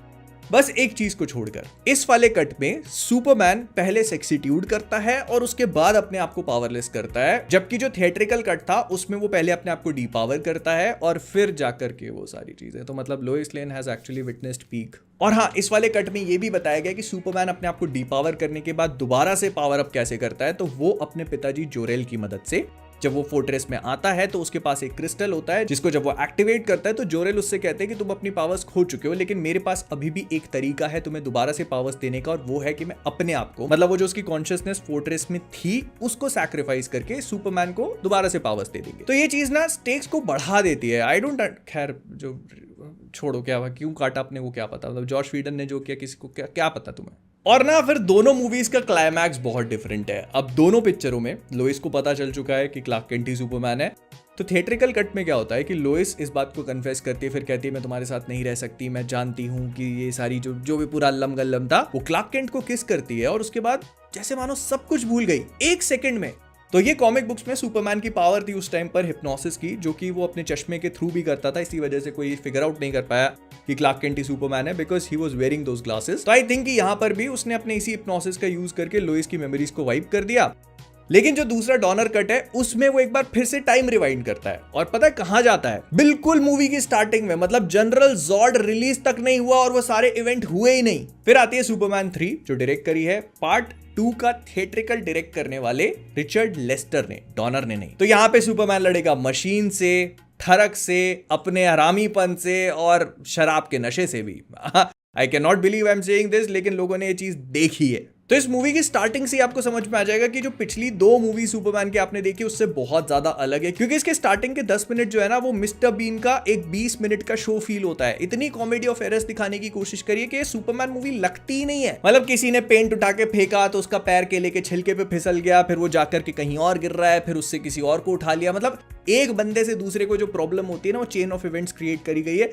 बस एक चीज को छोड़कर। इस वाले कट में सुपरमैन पहले सेक्सिट्यूड करता है और उसके बाद अपने आप को पावरलेस करता है, जबकि जो थिएट्रिकल कट था उसमें वो पहले अपने आप को डीपावर करता है और फिर जाकर के वो सारी चीजें। तो मतलब Lois Lane has actually witnessed peak. और हाँ, इस वाले कट में ये भी बताया गया कि सुपरमैन अपने आप को डीपावर करने के बाद दोबारा से पावर अप कैसे करता है। तो वो अपने पिताजी जोरेल की मदद से, जब वो फोर्ट्रेस में आता है तो उसके पास एक क्रिस्टल होता है जिसको जब वो एक्टिवेट करता है तो जोरेल उससे कहते हैं कि तुम अपनी पावर्स खो चुके हो, लेकिन मेरे पास अभी भी एक तरीका है तुम्हें दोबारा से पावर्स देने का, और वो है कि मैं अपने आप को, मतलब वो जो उसकी कॉन्शियसनेस फोर्ट्रेस में थी उसको सैक्रिफाइस करके सुपरमैन को दोबारा से पावर्स दे देंगे। तो ये चीज ना स्टेक्स को बढ़ा देती है। आई डोंट, खैर जो छोड़ो, क्या क्यों काटा अपने को क्या पता, मतलब जॉश व्हीडन ने जो किया किसी को क्या पता तुम्हें। और ना फिर दोनों मूवीज का क्लाइमैक्स बहुत डिफरेंट है। अब दोनों पिक्चरों में लोइस को पता चल चुका है कि क्लार्क केंट ही सुपरमैन है। तो थिएट्रिकल कट में क्या होता है कि लोइस इस बात को कन्फेस करती है, फिर कहती है मैं तुम्हारे साथ नहीं रह सकती, मैं जानती हूँ कि ये सारी जो भी पूरा अल्लम गल्लम था, वो क्लार्क केंट को किस करती है और उसके बाद जैसे मानो सब कुछ भूल गई 1 सेकंड में। तो ये कॉमिक बुक्स में सुपरमैन की पावर थी उस टाइम पर हिप्नोसिस की, जो कि वो अपने चश्मे के थ्रू भी करता था। इसी वजह से कोई फिगर आउट नहीं कर पाया कि क्लार्क केंट ही सुपरमैन है, because he was wearing those glasses. तो आई थिंक कि यहाँ पर भी उसने अपने इसी हिप्नोसिस का यूज करके लोइस की मेमोरीज को वाइप कर दिया। लेकिन जो दूसरा डॉनर कट है उसमें वो एक बार फिर से टाइम रिवाइंड करता है, और पता है कहां जाता है? बिल्कुल मूवी की स्टार्टिंग में, मतलब जनरल जॉर्ड रिलीज तक नहीं हुआ और वो सारे इवेंट हुए ही नहीं। फिर आती है सुपरमैन 3 जो डायरेक्ट करी है पार्ट 2 का थिएट्रिकल डायरेक्ट करने वाले रिचर्ड लेस्टर ने, डॉनर ने नहीं। तो यहाँ पे सुपरमैन लड़ेगा मशीन से, ठरक से, अपने हरामीपन से और शराब के नशे से भी। I can not believe I am saying this, लेकिन लोगों ने ये चीज देखी है। तो इस मूवी की स्टार्टिंग से आपको समझ में आ जाएगा कि जो पिछली 2 मूवी सुपरमैन की आपने देखी उससे बहुत ज्यादा अलग है, क्योंकि इसके स्टार्टिंग के 10 मिनट जो है ना वो मिस्टर बीन का एक 20 मिनट का शो फील होता है। इतनी कॉमेडी ऑफ एरर्स दिखाने की कोशिश करिए कि सुपरमैन मूवी लगती ही नहीं है। मतलब किसी ने पेंट उठा के फेंका तो उसका पैर केले के छिलके पे फिसल गया, फिर वो जाकर के कहीं और गिर रहा है, फिर उससे किसी और को उठा लिया। मतलब एक बंदे से दूसरे को जो प्रॉब्लम होती है ना, वो चेन ऑफ इवेंट्स क्रिएट करी गई है,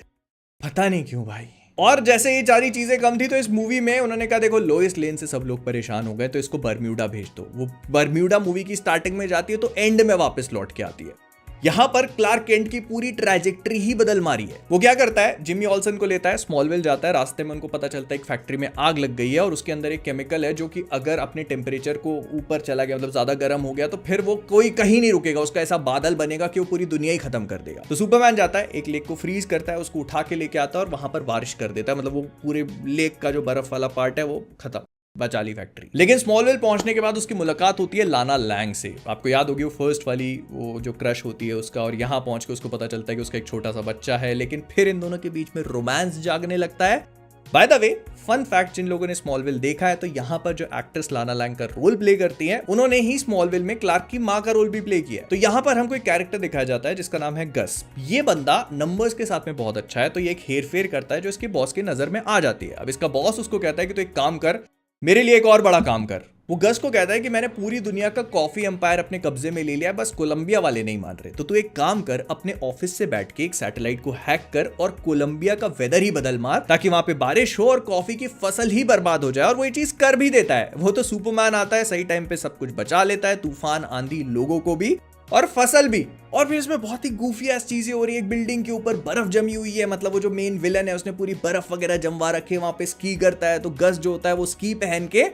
पता नहीं क्यों भाई। और जैसे ये सारी चीजें कम थी तो इस मूवी में उन्होंने कहा देखो लोइस लेन से सब लोग परेशान हो गए तो इसको बर्म्यूडा भेज दो। वो बर्म्यूडा मूवी की स्टार्टिंग में जाती है तो एंड में वापस लौट के आती है। यहां पर क्लार्क केंट की पूरी ट्रैजेक्टरी ही बदल मारी है। वो क्या करता है, जिमी ऑल्सन को लेता है, स्मॉलविल जाता है, रास्ते में उनको पता चलता है एक फैक्ट्री में आग लग गई है और उसके अंदर एक केमिकल है जो कि अगर अपने टेम्परेचर को ऊपर चला गया, मतलब ज्यादा गर्म हो गया, तो फिर वो कोई कहीं नहीं रुकेगा, उसका ऐसा बादल बनेगा कि वो पूरी दुनिया ही खत्म कर देगा। तो सुपरमैन जाता है, एक लेक को फ्रीज करता है, उसको उठा के लेके आता है और वहां पर बारिश कर देता है, मतलब वो पूरे लेक का जो बर्फ वाला पार्ट है वो खत्म। बचा ली फैक्ट्री। लेकिन स्मॉलविल पहुंचने के बाद उसकी मुलाकात होती है लाना लैंग से। आपको याद होगी वो फर्स्ट वाली वो जो क्रश होती है उसका, और यहाँ पहुंच के उसको पता चलता है कि उसका एक छोटा सा बच्चा है। लेकिन फिर इन दोनों के बीच में रोमांस जागने लगता है। By the way, fun fact, जिन लोगों ने स्मॉलविल देखा है तो यहाँ पर जो एक्ट्रेस लाना लैंग का रोल प्ले करती हैं, उन्होंने ही स्मॉलविल में क्लार्क की माँ का रोल भी प्ले किया है। तो यहाँ पर हमको एक कैरेक्टर दिखाया जाता है जिसका नाम है गस। ये बंदा नंबर्स के साथ में बहुत अच्छा है, तो ये एक हेरफेर करता है जो इसके बॉस की नजर में आ जाती है। अब इसका बॉस उसको कहता है कि तू एक काम कर, मेरे लिए एक और बड़ा काम कर। वो गस को कहता है कि मैंने पूरी दुनिया का कॉफी एम्पायर अपने कब्जे में ले लिया, बस कोलंबिया वाले नहीं मान रहे, तो तू एक काम कर, अपने ऑफिस से बैठ के एक सैटेलाइट को हैक कर और कोलंबिया का वेदर ही बदल मार, ताकि वहां पे बारिश हो और कॉफी की फसल ही बर्बाद हो जाए। और वो ये चीज कर भी देता है। वो तो सुपरमैन आता है, सही टाइम पे सब कुछ बचा लेता है, तूफान आंधी लोगों को भी और फसल भी। और फिर इसमें बहुत ही गूफी एस चीजें हो रही है। एक बिल्डिंग के ऊपर बर्फ जमी हुई है, मतलब वो जो मेन विलन है उसने पूरी बर्फ वगैरह जमवा रखी है, वहां पे स्की करता है। तो गस जो होता है वो स्की पहन के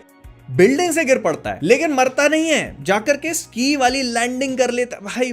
बिल्डिंग से गिर पड़ता है, लेकिन मरता नहीं है, जाकर के स्की वाली लैंडिंग कर लेता है। भाई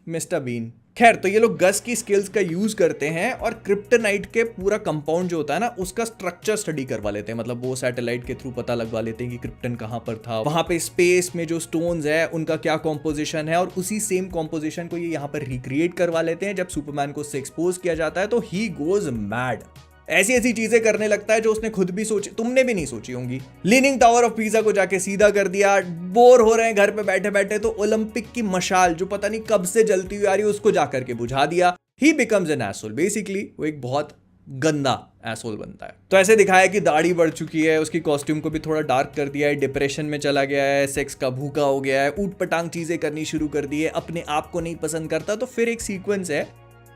मिस्टर बीन। खैर, तो ये लोग गस की स्किल्स का यूज करते हैं और क्रिप्टोनाइट के पूरा कंपाउंड जो होता है ना उसका स्ट्रक्चर स्टडी करवा लेते हैं। मतलब वो सैटेलाइट के थ्रू पता लगवा लेते हैं कि क्रिप्टन कहां पर था, वहां पे स्पेस में जो स्टोन्स है उनका क्या कॉम्पोजिशन है, और उसी सेम कॉम्पोजिशन को ये यहाँ पर रिक्रिएट करवा लेते हैं। जब सुपरमैन को उससे एक्सपोज किया जाता है तो ही गोज मैड। ऐसी ऐसी चीजें करने लगता है जो उसने खुद भी सोची, तुमने भी नहीं सोची होंगी। लीनिंग टावर ऑफ पीसा को जाके सीधा कर दिया। बोर हो रहे हैं घर पे बैठे बैठे, तो ओलंपिक की मशाल जो पता नहीं कब से जलती हुई आ रही है उसको जाकर के बुझा दिया। ही बिकम्स एन एसोल। बेसिकली वो एक बहुत गंदा एसोल बनता है। तो ऐसे दिखाया कि दाढ़ी बढ़ चुकी है, उसकी कॉस्ट्यूम को भी थोड़ा डार्क कर दिया है, डिप्रेशन में चला गया है, सेक्स का भूखा हो गया है, ऊट पटांग चीजें करनी शुरू कर दी है, अपने आप को नहीं पसंद करता। तो फिर एक सीक्वेंस है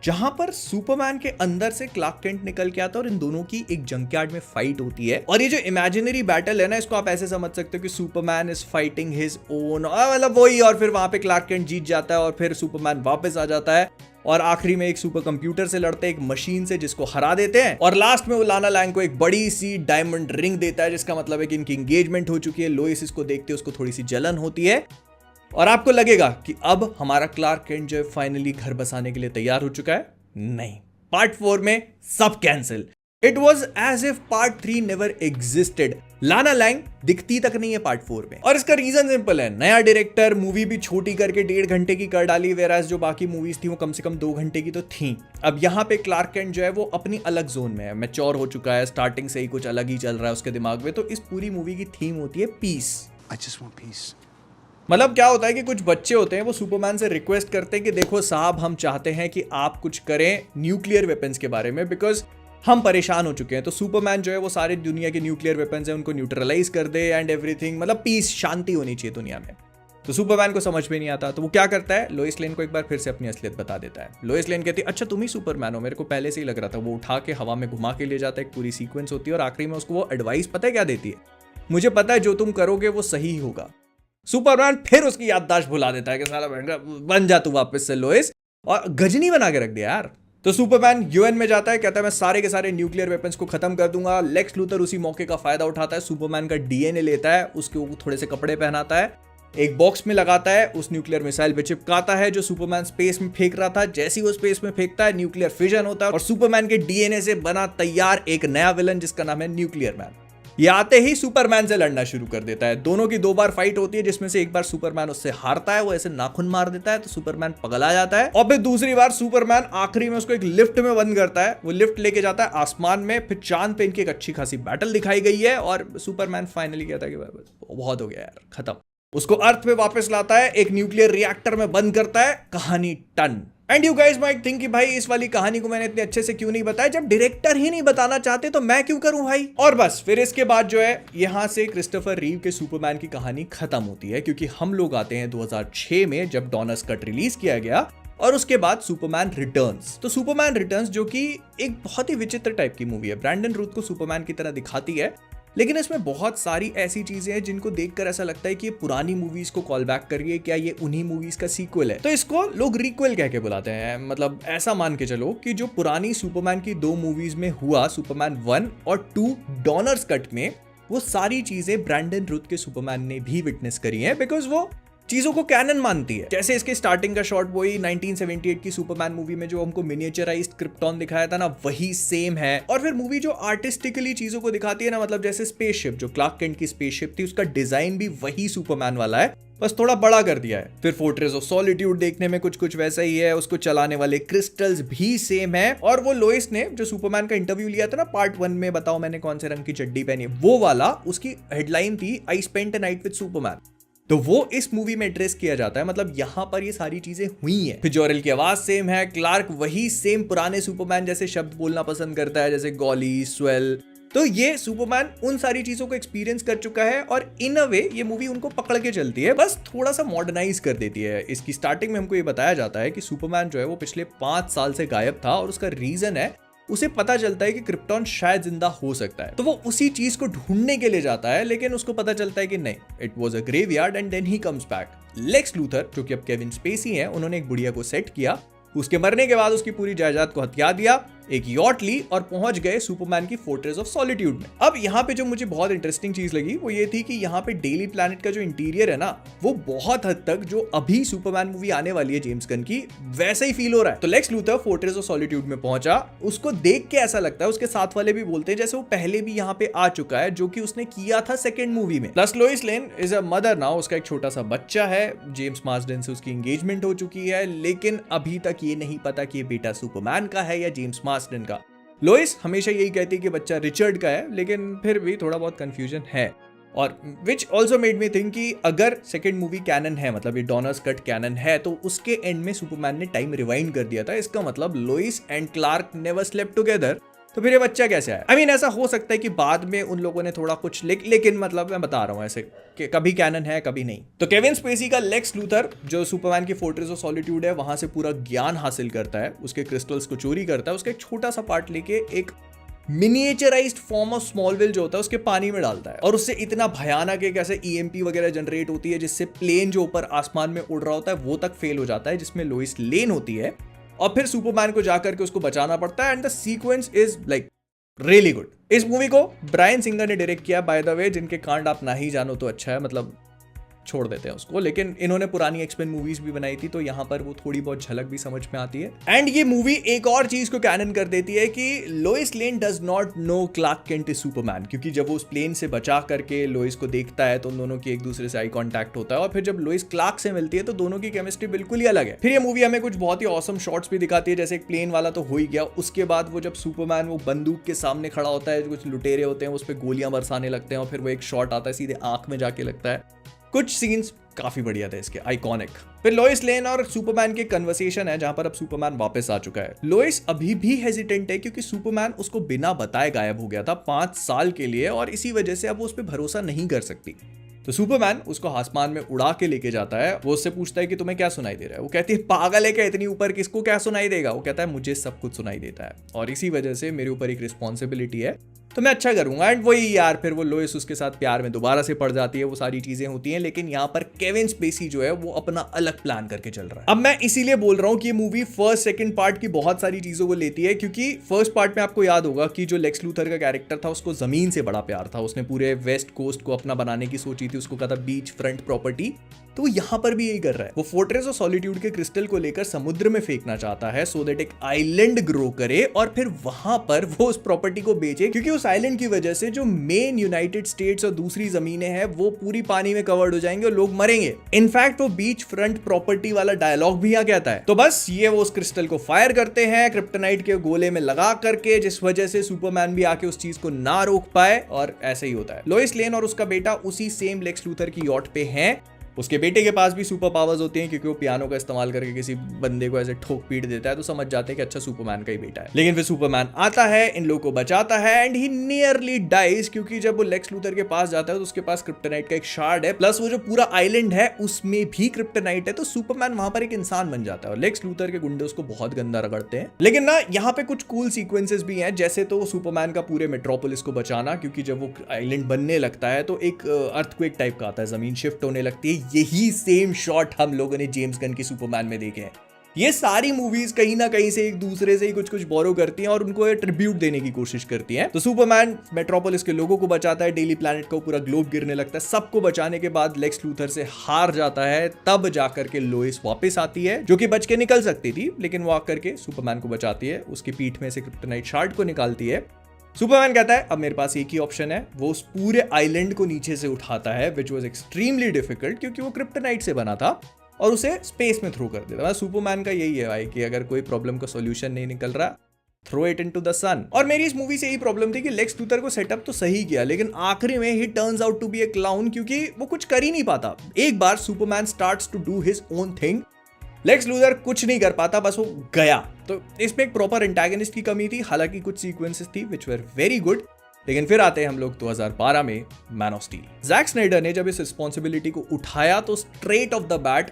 जहां पर सुपरमैन के अंदर से क्लार्क केंट निकल के आता है और इन दोनों की एक जंकयार्ड में फाइट होती है। और ये जो इमेजिनरी बैटल है ना, इसको आप ऐसे समझ सकते हो कि Superman is fighting his own, मतलब वही। और फिर वहां पे क्लार्क केंट जीत जाता है और फिर सुपरमैन वापस आ जाता है और आखिरी में एक सुपर कंप्यूटर से लड़ते हैं, एक मशीन से, जिसको हरा देते हैं। और लास्ट में वो लाना लैंग को एक बड़ी सी डायमंड रिंग देता है, जिसका मतलब है कि इनकी एंगेजमेंट हो चुकी है। लोइस इसको देखते उसको थोड़ी सी जलन होती है और आपको लगेगा कि अब हमारा क्लार्क केंट जो है फाइनली घर बसाने के लिए तैयार हो चुका है। नहीं, पार्ट 4 में सब cancel. It was as if part 3 never existed. Lana Lang दिखती तक नहीं है पार्ट 4 में, और इसका रीजन सिंपल है, नया डायरेक्टर, मूवी भी छोटी करके 1.5 घंटे की कर डाली, वेराज जो बाकी मूवीज थी वो कम से कम 2 घंटे की तो थी। अब यहाँ पे क्लार्क केंट जो है वो अपनी अलग जोन में है, मैच्योर हो चुका है, स्टार्टिंग से ही कुछ अलग ही चल रहा है उसके दिमाग में। तो इस पूरी मूवी की थीम होती है piece. I just want peace. मतलब क्या होता है कि कुछ बच्चे होते हैं वो सुपरमैन से रिक्वेस्ट करते हैं कि देखो साहब, हम चाहते हैं कि आप कुछ करें न्यूक्लियर वेपन्स के बारे में, बिकॉज हम परेशान हो चुके हैं। तो सुपरमैन जो है वो सारी दुनिया के न्यूक्लियर वेपन्स हैं उनको न्यूट्रलाइज कर दे एंड एवरीथिंग, मतलब पीस, शांति होनी चाहिए दुनिया में। तो सुपरमैन को समझ में नहीं आता, तो वो क्या करता है, लोइस लेन को एक बार फिर से अपनी असलियत बता देता है। लोइस लेन कहती है अच्छा तुम ही सुपरमैन हो, मेरे को पहले से ही लग रहा था। वो उठा के हवा में घुमा के ले जाता है, एक पूरी सीक्वेंस होती है और आखिरी में उसको वो एडवाइस पता है क्या देती है, मुझे पता है जो तुम करोगे वो सही होगा। सुपरमैन फिर उसकी याददाश्त भुला देता है कि साला बन जा तू वापस से लोइस, और गजनी बना के रख दिया यार। तो सुपरमैन यूएन में जाता है, कहता है मैं सारे के सारे न्यूक्लियर वेपन्स को खत्म कर दूंगा। लेक्स लूथर उसी मौके का फायदा उठाता है, सुपरमैन का डीएनए लेता है, उसके ऊपर थोड़े से कपड़े पहनाता है, एक बॉक्स में लगाता है, उस न्यूक्लियर मिसाइल पे चिपकाता है जो सुपरमैन स्पेस में फेंक रहा था। जैसे ही वो स्पेस में फेंकता है न्यूक्लियर फिजन होता है और सुपरमैन के डीएनए से बना तैयार एक नया विलन जिसका नाम है न्यूक्लियर मैन। ये आते ही सुपरमैन से लड़ना शुरू कर देता है। दोनों की 2 बार फाइट होती है, जिसमें से एक बार सुपरमैन उससे हारता है, वो ऐसे नाखून मार देता है तो सुपरमैन पगला जाता है। और फिर दूसरी बार सुपरमैन आखिरी में उसको एक लिफ्ट में बंद करता है, वो लिफ्ट लेके जाता है आसमान में, फिर चांद पे इनकी एक अच्छी खासी बैटल दिखाई गई है और सुपरमैन फाइनली कहता है कि बहुत हो गया यार, खत्म। उसको अर्थ पे वापस लाता है, एक न्यूक्लियर रिएक्टर में बंद करता है, कहानी टन। And you guys might think कि भाई इस वाली कहानी को मैंने इतने अच्छे से क्यों नहीं बताया, जब डायरेक्टर ही नहीं बताना चाहते तो मैं क्यों करूं भाई। और बस फिर इसके बाद जो है यहां से क्रिस्टोफर रीव के सुपरमैन की कहानी खत्म होती है, क्योंकि हम लोग आते हैं 2006 में जब डॉनर्स कट रिलीज किया गया और उसके बाद सुपरमैन रिटर्न्स। तो सुपरमैन रिटर्न्स जो कि एक बहुत ही विचित्र टाइप की मूवी है, ब्रैंडन रूथ को सुपरमैन की तरह दिखाती है, लेकिन इसमें बहुत सारी ऐसी चीजें हैं जिनको देखकर ऐसा लगता है कि ये पुरानी मूवीज को कॉल बैक कर रही है, क्या ये उन्हीं मूवीज का सीक्वल है। तो इसको लोग रिक्वल कह के बुलाते हैं। मतलब ऐसा मान के चलो कि जो पुरानी सुपरमैन की 2 मूवीज में हुआ, सुपरमैन 1 और 2 डॉनर्स कट में, वो सारी चीजें ब्रैंडन रूथ के सुपरमैन ने भी विटनेस करी हैं, बिकॉज वो चीजों को कैनन मानती है। जैसे इसके स्टार्टिंग का शॉट वही 1978 की सुपरमैन मूवी में जो हमको मिनिएचराइज्ड क्रिप्टॉन दिखाया था ना, वही सेम है। और फिर मूवी जो आर्टिस्टिकली चीजों को दिखाती है ना, मतलब जैसे स्पेसशिप, जो क्लार्क केंट की स्पेसशिप थी, उसका डिजाइन भी वही सुपरमैन वाला है, बस थोड़ा बड़ा कर दिया है। फिर फोर्ट्रेस ऑफ सॉलिट्यूड देखने में कुछ वैसा ही है, उसको चलाने वाले क्रिस्टल्स भी सेम है। और वो लोइस ने जो सुपरमैन का इंटरव्यू लिया था ना पार्ट 1 में, बताओ मैंने कौन से रंग की चड्डी पहनी, वो वाला उसकी हेडलाइन थी, I spent a night with Superman. तो वो इस मूवी में एड्रेस किया जाता है, मतलब यहां पर ये सारी चीजें हुई हैं। फिर जोरेल की आवाज सेम है, क्लार्क वही सेम पुराने सुपरमैन जैसे शब्द बोलना पसंद करता है, जैसे गॉली, स्वेल। तो ये सुपरमैन उन सारी चीजों को एक्सपीरियंस कर चुका है और इन अ वे ये मूवी उनको पकड़ के चलती है, बस थोड़ा सा मॉडर्नाइज कर देती है। इसकी स्टार्टिंग में हमको ये बताया जाता है कि सुपरमैन जो है वो पिछले 5 साल से गायब था और उसका रीजन है, उसे पता चलता है कि क्रिप्टॉन शायद जिंदा हो सकता है। तो वो उसी चीज को ढूंढने के लिए जाता है, लेकिन उसको पता चलता है कि नहीं, it was a graveyard and then he comes back. Lex Luthor, जो कि अब केविन स्पेसी हैं, उन्होंने एक बुढ़िया को सेट किया, उसके मरने के बाद उसकी पूरी जायदाद को हथिया दिया, एक यॉट ली और पहुंच गए सुपरमैन की फोर्ट्रेस ऑफ सॉलिट्यूड में। अब यहाँ पे जो मुझे बहुत इंटरेस्टिंग चीज लगी वो ये थी कि यहाँ पे डेली प्लैनेट का जो इंटीरियर है ना, वो बहुत हद तक जो अभी सुपरमैन मूवी आने वाली है जेम्स गन की, वैसा ही फील हो रहा है। तो Lex Luthor fortress of solitude में पहुंचा, उसको देख के ऐसा लगता है, उसके साथ वाले भी बोलते हैं जैसे वो पहले भी यहाँ पे आ चुका है, जो कि उसने किया था सेकेंड मूवी में। Plus Lois Lane is a mother now, उसका एक छोटा सा बच्चा है, जेम्स मार्सडेन से उसकी एंगेजमेंट हो चुकी है, लेकिन अभी तक ये नहीं पता कि ये बेटा सुपरमैन का है या जेम्स मार्सडेन का। लोइस हमेशा यही कहती है कि बच्चा रिचर्ड का है, लेकिन फिर भी थोड़ा बहुत कंफ्यूजन है। और which also made me think कि अगर सेकेंड मूवी कैनन है, मतलब ये डॉनर्स कट कैनन है, तो उसके एंड में सुपरमैन ने टाइम रिवाइंड कर दिया था। इसका मतलब Lois and Clark never slept together, तो फिर ये बच्चा कैसे आया? I mean, ऐसा हो सकता है कि बाद में उन लोगों ने थोड़ा कुछ लेकिन मतलब मैं बता रहा हूं ऐसे कि कभी कैनन है कभी नहीं। तो केविन स्पेसी का लेक्स लूथर जो सुपरमैन की फोर्ट्रेस ऑफ सॉलिट्यूड है वहां से पूरा ज्ञान हासिल करता है, उसके क्रिस्टल्स को चोरी करता है, उसका एक छोटा सा पार्ट लेके एक मिनिएचराइज्ड फॉर्म ऑफ स्मॉलविल जो होता है उसके पानी में डालता है, और उससे इतना भयानक एक ऐसे ईएमपी वगैरह जनरेट होती है जिससे प्लेन जो ऊपर आसमान में उड़ रहा होता है वो तक फेल हो जाता है, जिसमें लोइस लेन होती है। और फिर सुपरमैन को जाकर के उसको बचाना पड़ता है, and the sequence is like really good. इस मूवी को ब्रायन सिंगर ने डायरेक्ट किया, बाय द वे, जिनके कांड आप ना ही जानो तो अच्छा है, मतलब छोड़ देते हैं उसको, लेकिन इन्होंने पुरानी एक्सपेन मूवीज भी बनाई थी, तो यहाँ पर वो थोड़ी बहुत झलक भी समझ में आती है। एंड ये मूवी एक और चीज को कैनन कर देती है कि Lois Lane does not know Clark Kent is Superman, क्योंकि जब वो उस प्लेन से बचा करके लोइस को देखता है तो उन दोनों की एक दूसरे से आई कांटेक्ट होता है, और फिर जब लोइस क्लार्क से मिलती है तो दोनों की केमिस्ट्री बिल्कुल ही अलग है। फिर ये मूवी हमें कुछ बहुत ही ऑसम शॉट्स भी दिखाती है, जैसे एक प्लेन वाला तो हो ही गया, उसके बाद वो जब सुपरमैन वो बंदूक के सामने खड़ा होता है, कुछ लुटेरे होते हैं उस पर गोलियां बरसाने लगते हैं, और फिर वो एक शॉट आता है सीधे आंख में जाके लगता है। कुछ सीन्स काफी बढ़िया थे इसके, आइकॉनिक। फिर लोइस लेन और सुपरमैन की कन्वर्सेशन है जहां पर अब सुपरमैन वापस आ चुका है। लोइस अभी भी हेजिटेंट है क्योंकि सुपरमैन उसको बिना बताए गायब हो गया था 5 साल के लिए, और इसी वजह से अब वो उस पर भरोसा नहीं कर सकती। तो सुपरमैन उसको आसमान में उड़ा के लेके जाता है, वो उससे पूछता है कि तुम्हें क्या सुनाई दे रहा है? वो कहती है पागल है क्या, इतनी ऊपर किसको क्या सुनाई देगा? वो कहता है मुझे सब कुछ सुनाई देता है, और इसी वजह से मेरे ऊपर एक रिस्पॉन्सिबिलिटी है, तो मैं अच्छा करूंगा। एंड वही यार, फिर वो लोइस उसके साथ प्यार में दोबारा से पड़ जाती है, वो सारी चीजें होती हैं, लेकिन यहाँ पर केविन स्पेसी जो है वो अपना अलग प्लान करके चल रहा है। अब मैं इसीलिए बोल रहा हूँ कि ये मूवी फर्स्ट सेकंड पार्ट की बहुत सारी चीजों को लेती है, क्योंकि फर्स्ट पार्ट में आपको याद होगा कि जो लेक्स लूथर का कैरेक्टर था उसको जमीन से बड़ा प्यार था, उसने पूरे वेस्ट कोस्ट को अपना बनाने की सोची थी, उसको कहा था बीच फ्रंट प्रॉपर्टी, तो वो यहाँ पर भी यही कर रहा है। वो फोर्ट्रेस ऑफ सॉलिट्यूड के क्रिस्टल को लेकर समुद्र में फेंकना चाहता है सो दैट एक आइलैंड ग्रो करे, और फिर वहां पर वो उस प्रॉपर्टी को बेचे, क्योंकि उस आइलैंड की वजह से जो मेन यूनाइटेड स्टेट्स और दूसरी जमीनें हैं वो पूरी पानी में कवर्ड हो जाएंगे और लोग मरेंगे। इनफैक्ट वो बीच फ्रंट प्रॉपर्टी वाला डायलॉग भी यहाँ कहता है। तो बस ये वो उस क्रिस्टल को फायर करते हैं क्रिप्टोनाइट के गोले में लगा करके, जिस वजह से सुपरमैन भी आके उस चीज को ना रोक पाए, और ऐसे ही होता है। लोइस लेन और उसका बेटा उसी सेम लेक्स लूथर की यॉट पे हैं। उसके बेटे के पास भी सुपर पावर्स होती हैं, क्योंकि वो पियानो का इस्तेमाल करके किसी बंदे को ऐसे ठोक पीट देता है, तो समझ जाते हैं कि अच्छा सुपरमैन का ही बेटा है। लेकिन फिर सुपरमैन आता है, इन लोगों को बचाता है, एंड ही नियरली डाइज, क्योंकि जब वो लेक्स लूथर के पास जाता है तो उसके पास क्रिप्टोनाइट का एक शार्ड है, प्लस वो जो पूरा आइलैंड है उसमें भी क्रिप्टोनाइट है, तो सुपरमैन वहां पर एक इंसान बन जाता है, और लेक्स लूथर के गुंडे उसको बहुत गंदा रगड़ते हैं। लेकिन ना यहाँ पे कुछ कूल सीक्वेंसेस भी हैं, जैसे तो सुपरमैन का पूरे मेट्रोपोलिस को बचाना, क्योंकि जब वो आइलैंड बनने लगता है तो एक अर्थक्वेक टाइप का आता है, जमीन शिफ्ट होने लगती है। यही सेम शॉट हम लोगों ने जेम्स गन की सुपरमैन में देखे हैं। ये सारी मूवीज कहीं ना कहीं से एक दूसरे से ही कुछ कुछ बोरो करती हैं और उनको ट्रिब्यूट देने की कोशिश करती हैं। तो सुपरमैन मेट्रोपोलिस के लोगों को बचाता है, डेली प्लैनेट का पूरा ग्लोब गिरने लगता है, सबको बचाने के बाद लेक्स लूथर से हार जाता है। तब जाकर के लोइस वापस आती है, जो कि बच के निकल सकती थी, लेकिन वो आकर के सुपरमैन को बचाती है, उसकी पीठ में से क्रिप्टोनाइट शार्ड को निकालती है। सुपरमैन कहता है अब मेरे पास एक ही ऑप्शन है, वो उस पूरे आइलैंड को नीचे से उठाता है, विच वॉज एक्सट्रीमली डिफिकल्ट क्योंकि वो क्रिप्टोनाइट से बना था, और उसे स्पेस में थ्रो कर देता है। सुपरमैन का यही है भाई कि अगर कोई प्रॉब्लम का सॉल्यूशन नहीं निकल रहा, थ्रो इट इनटू द सन। और मेरी इस मूवी से यही प्रॉब्लम थी कि लेक्स लूथर को सेटअप तो सही किया, लेकिन आखिरी में he turns out to be a clown, क्योंकि वो कुछ कर ही नहीं पाता। एक बार Superman starts to do his own thing, Lex Luthor कुछ नहीं कर पाता, बस वो गया। तो इसमें एक प्रॉपर एंटागनिस्ट की कमी थी, हालांकि कुछ सीक्वेंसेस थी विच वर वेरी गुड। लेकिन फिर आते हैं हम लोग 2012 में Man of Steel. Jack Snyder ने जब इस रिस्पॉन्सिबिलिटी को उठाया तो स्ट्रेट ऑफ द बैट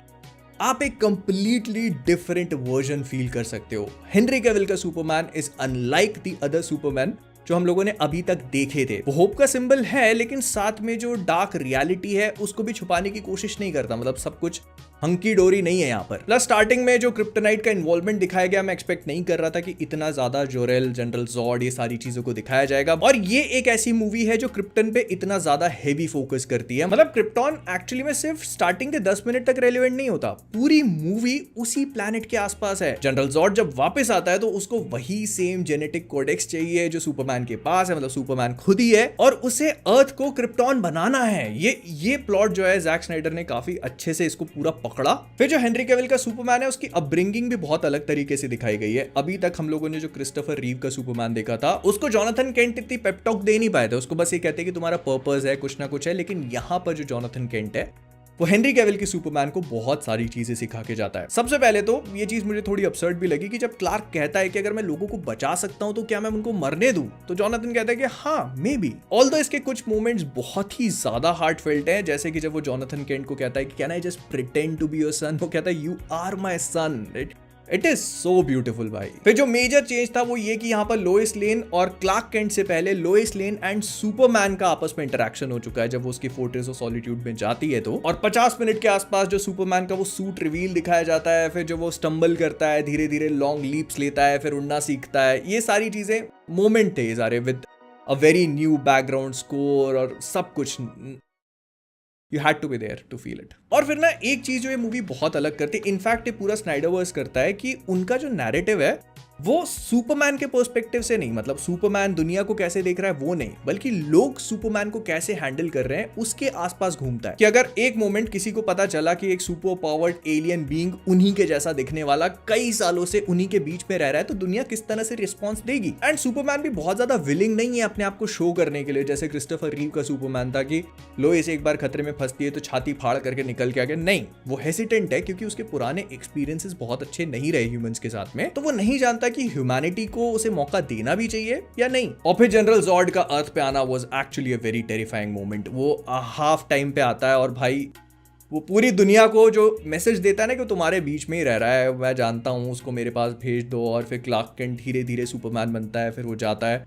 आप एक कंप्लीटली डिफरेंट वर्जन फील कर सकते हो। हेनरी कैविल का Superman is unlike the other Superman जो हम लोगों ने अभी तक देखे थे। वो होप का सिंबल है, लेकिन साथ में जो डार्क रियलिटी है उसको भी छुपाने की कोशिश नहीं करता। मतलब सब कुछ हंकी डोरी नहीं है यहाँ पर। प्लस स्टार्टिंग में जो क्रिप्टोनाइट का इन्वॉल्वमेंट दिखाया गया, मैं एक्सपेक्ट नहीं कर रहा था कि इतना ज्यादा जोरेल, जनरल जॉर्ड, ये सारी चीजों को दिखाया जाएगा। और ये एक ऐसी मूवी है जो क्रिप्टन पे इतना ज्यादा हेवी फोकस करती है। मतलब क्रिप्टॉन एक्चुअली में सिर्फ स्टार्टिंग के 10 मिनट तक रेलिवेंट नहीं होता, पूरी मूवी उसी प्लैनेट के आसपास है। जनरल जॉर्ड जब वापस आता है तो उसको वही सेम जेनेटिक कोडेक्स चाहिए जो सुपरमैन के पास है, मतलब सुपरमैन खुद ही है, और उसे अर्थ को क्रिप्टॉन बनाना है। ये प्लॉट जो है जैक स्नाइडर ने काफी अच्छे से इसको पूरा पकड़ा। फिर जो हेनरी कैविल का सुपरमैन है उसकी अपब्रिंगिंग भी बहुत अलग तरीके से दिखाई गई है। अभी तक हम लोगों ने जो क्रिस्टोफर रीव का सुपरमैन देखा था उसको जॉनथन केंट इतनी पेपटॉक दे नहीं पाए थे, उसको बस ये कहते कि तुम्हारा पर्पस है, कुछ ना कुछ है। लेकिन यहाँ पर जो जॉनथन केंट है वो हेनरी कैविल की सुपरमैन को बहुत सारी चीजें सिखा के जाता है। सबसे पहले तो ये चीज मुझे थोड़ी अपसर्ड भी लगी कि जब क्लार्क कहता है कि अगर मैं लोगों को बचा सकता हूं तो क्या मैं उनको मरने दूं, तो जॉनथन कहता है कि हाँ मे बी। ऑल्दो इसके कुछ मोमेंट्स बहुत ही ज्यादा हार्टफेल्ट हैं, जैसे कि जब वो जॉनथन केंट को कहता है कि can I just pretend to be your son, वो कहता है you are my son. It is so beautiful भाई। फिर जो मेजर चेंज था वो ये कि यहाँ पर लोइस लेन और क्लार्क केंट से पहले लोइस लेन एंड सुपरमैन का आपस में इंटरेक्शन हो चुका है जब वो उसकी फोर्ट्रेस ऑफ सॉलिट्यूड में जाती है तो। और 50 मिनट के आसपास जो सुपरमैन का वो सूट रिवील दिखाया जाता है, फिर जो वो स्टम्बल करता है, धीरे धीरे लॉन्ग लीप्स लेता है, फिर उड़ना सीखता है, ये सारी चीजें मोमेंट थे सारे with a very new background score और सब कुछ। You had to be there to feel it. और फिर ना एक चीज जो ये मूवी बहुत अलग करती है, इनफैक्ट ये पूरा स्नाइडरवर्स करता है, कि उनका जो नैरेटिव है वो सुपरमैन के पर्सपेक्टिव से नहीं, मतलब सुपरमैन दुनिया को कैसे देख रहा है वो नहीं, बल्कि लोग सुपरमैन को कैसे हैंडल कर रहे हैं उसके आसपास घूमता है। कि अगर एक मोमेंट किसी को पता चला कि एक सुपर पावर्ड एलियन बीइंग उन्हीं के जैसा दिखने वाला कई सालों से उन्हीं के बीच में रह रहा है, तो दुनिया किस तरह से रिस्पॉन्स देगी। एंड सुपरमैन भी बहुत ज्यादा विलिंग नहीं है अपने आप को शो करने के लिए, जैसे क्रिस्टोफर रीव का सुपरमैन था कि लोइस एक बार खतरे में फंसती है तो छाती फाड़ करके निकल के आगे। नहीं, वो हेसिटेंट है क्योंकि उसके पुराने एक्सपीरियंसेस बहुत अच्छे नहीं रहे ह्यूमंस के साथ में, तो वो नहीं जानता कि ह्यूमैनिटी को उसे मौका देना भी चाहिए या नहीं। और फिर जनरल जॉर्ड का अर्थ पे आना was actually a very terrifying moment. वो हाफ टाइम पे आता है और भाई वो पूरी दुनिया को जो मैसेज देता है ना कि तुम्हारे बीच में ही रह रहा है, मैं जानता हूं, उसको मेरे पास भेज दो। और फिर क्लार्क केंट धीरे धीरे सुपरमैन बनता है, फिर वो जाता है।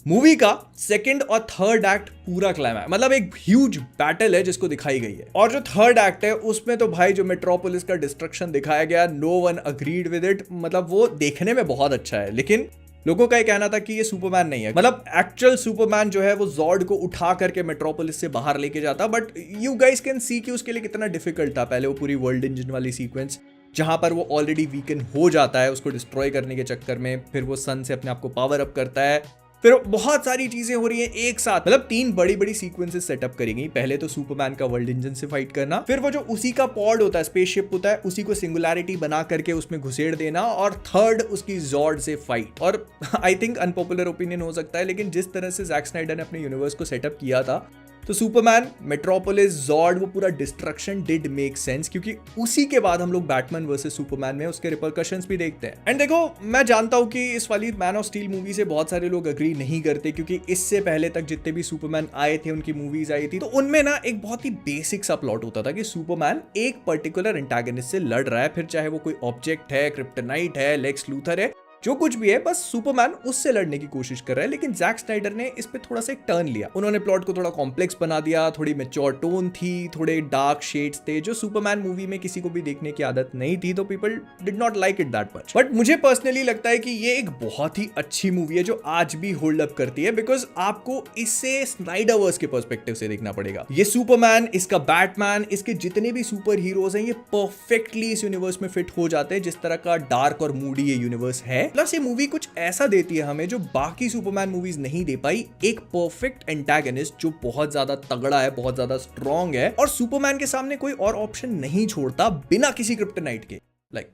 मूवी का सेकंड और थर्ड एक्ट पूरा क्लाइमैक्स, मतलब एक ह्यूज बैटल है जिसको दिखाई गई है। और जो थर्ड एक्ट है उसमें तो भाई जो मेट्रोपोलिस का डिस्ट्रक्शन दिखाया गया, no one agreed with it. मतलब वो देखने में बहुत अच्छा है, लेकिन लोगों का ये कहना था कि ये सुपरमैन नहीं है। मतलब एक्चुअल सुपरमैन जो है वो जॉर्ड को उठा करके मेट्रोपोलिस से बाहर लेके जाता, but you guys can see कि उसके लिए कितना डिफिकल्ट था। पहले वो पूरी वर्ल्ड इंजन वाली सीक्वेंस जहां पर वो ऑलरेडी वीकन हो जाता है उसको डिस्ट्रॉय करने के चक्कर में, फिर वो सन से अपने आप को पावर अप करता है, फिर बहुत सारी चीजें हो रही हैं एक साथ। मतलब 3 बड़ी बड़ी सीक्वेंसेस सेटअप करी गई। पहले तो सुपरमैन का वर्ल्ड इंजन से फाइट करना, फिर वो जो उसी का पॉड होता है, स्पेसशिप होता है, उसी को सिंगुलैरिटी बना करके उसमें घुसेड़ देना, और थर्ड उसकी जॉर्ड से फाइट। और आई थिंक अनपॉपुलर ओपिनियन हो सकता है, लेकिन जिस तरह से जैक स्नाइडर ने अपने यूनिवर्स को सेटअप किया था, तो सुपरमैन, मेट्रोपोलिस, जॉर्ड, वो पूरा डिस्ट्रक्शन डिड मेक सेंस, क्योंकि उसी के बाद हम लोग बैटमैन वर्सेस सुपरमैन में उसके रिपरकशंस भी देखते हैं। एंड देखो, मैं जानता हूं कि इस वाली मैन ऑफ स्टील मूवी से बहुत सारे लोग अग्री नहीं करते, क्योंकि इससे पहले तक जितने भी सुपरमैन आए थे, उनकी मूवीज आई थी, तो उनमें ना एक बहुत ही बेसिक सा प्लॉट होता था कि सुपरमैन एक पर्टिकुलर एंटागनिस्ट से लड़ रहा है, फिर चाहे वो कोई ऑब्जेक्ट है, क्रिप्टोनाइट है, लेक्स लूथर है, जो कुछ भी है बस सुपरमैन उससे लड़ने की कोशिश कर रहा है, लेकिन जैक स्नाइडर ने इस पे थोड़ा सा एक टर्न लिया। उन्होंने प्लॉट को थोड़ा कॉम्प्लेक्स बना दिया, थोड़ी मैच्योर टोन थी, थोड़े डार्क शेड्स थे जो सुपरमैन मूवी में किसी को भी देखने की आदत नहीं थी, तो people did not like it that much. But मुझे पर्सनली लगता है कि ये एक बहुत ही अच्छी मूवी है जो आज भी होल्ड अप करती है, बिकॉज आपको इसे स्नाइडरवर्स के पर्सपेक्टिव से देखना पड़ेगा। ये सुपरमैन, इसका बैटमैन, इसके जितने भी सुपर हीरोज हैं ये परफेक्टली इस यूनिवर्स में फिट हो जाते हैं, जिस तरह का डार्क और मूडी ये यूनिवर्स है। प्लस ये मूवी कुछ ऐसा देती है हमें जो बाकी सुपरमैन मूवीज नहीं दे पाई, एक परफेक्ट एंटागनिस्ट जो बहुत ज्यादा तगड़ा है, बहुत ज्यादा स्ट्रॉन्ग है और सुपरमैन के सामने कोई और ऑप्शन नहीं छोड़ता बिना किसी क्रिप्टोनाइट के। Like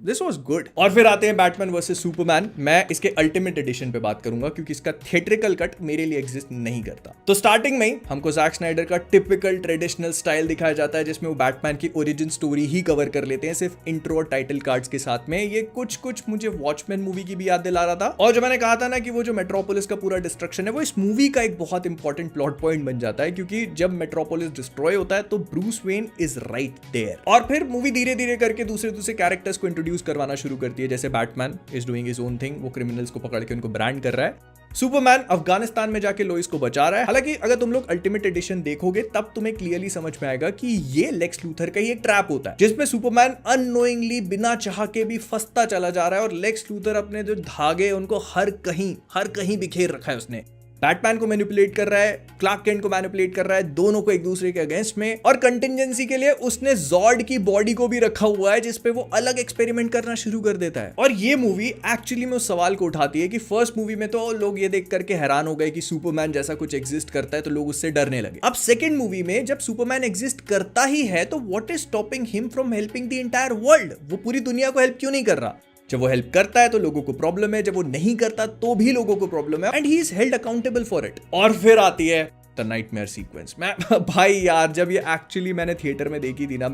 this was good. और फिर आते हैं बैटमैन वर्सेस सुपरमैन। मैं इसके अल्टीमेट एडिशन पे बात करूंगा क्योंकि इसका थिएट्रिकल कट मेरे लिए एग्जिस्ट नहीं करता। तो स्टार्टिंग में ही हमको जैक स्नाइडर का टिपिकल ट्रेडिशनल स्टाइल दिखाया जाता है, जिसमें वो बैटमैन की ओरिजिन स्टोरी ही कवर कर लेते हैं सिर्फ इंट्रो और टाइटल कार्ड्स के साथ में। ये कुछ मुझे वॉचमैन मूवी की भी याद दिला रहा था। और जो मैंने कहा था ना कि वो जो मेट्रोपोलिस का पूरा डिस्ट्रक्शन है वो इस मूवी का एक बहुत इंपॉर्टेंट प्लॉट पॉइंट बन जाता है, क्योंकि जब मेट्रोपोलिस डिस्ट्रॉय होता है तो Bruce Wayne is right there. और फिर मूवी धीरे धीरे करके दूसरे कैरेक्टर्स को इंट्रोड्यूस करवाना शुरू करती है, जैसे Batman is doing his own thing, वो क्रिमिनल्स को पकड़ के उनको ब्रांड कर रहा है। सुपरमैन अफगानिस्तान में जाके लोइस को बचा रहा है। हालांकि अगर तुम लोग अल्टीमेट एडिशन देखोगे तब तुम्हें क्लियरली समझ में आएगा कि ये लेक्स लूथर का ही एक ट्रैप होता है, जिसमें सुपरमैन अननोइंगली बिना चाह के भी फंसता चला जा रहा है और लेक्स लूथर अपने जो धागे उनको हर कहीं बिखेर रखा है उसने। बैटमैन को मैनिपुलेट कर रहा है, क्लार्क केंट को मैनिपुलेट कर रहा है, दोनों को एक दूसरे के अगेंस्ट में। और कंटिंजेंसी के लिए उसने जॉर्ड की बॉडी को भी रखा हुआ है, जिसपे वो अलग एक्सपेरिमेंट करना शुरू कर देता है। और ये मूवी एक्चुअली में उस सवाल को उठाती है कि फर्स्ट मूवी में तो लोग ये देख करके हैरान हो गए कि सुपरमैन जैसा कुछ एग्जिस्ट करता है, तो लोग उससे डरने लगे। अब सेकेंड मूवी में जब सुपरमैन एग्जिस्ट करता ही है तो what is stopping him from helping the entire world? वो पूरी दुनिया को हेल्प क्यों नहीं कर रहा? जब वो हेल्प करता है तो लोगों को प्रॉब्लम है, जब वो नहीं करता तो भी लोगों को प्रॉब्लम है, and he is held accountable for it. और फिर आती है द नाइटमेयर सीक्वेंस। मैं भाई यार, जब ये एक्चुअली मैंने थिएटर में देखी थी ना,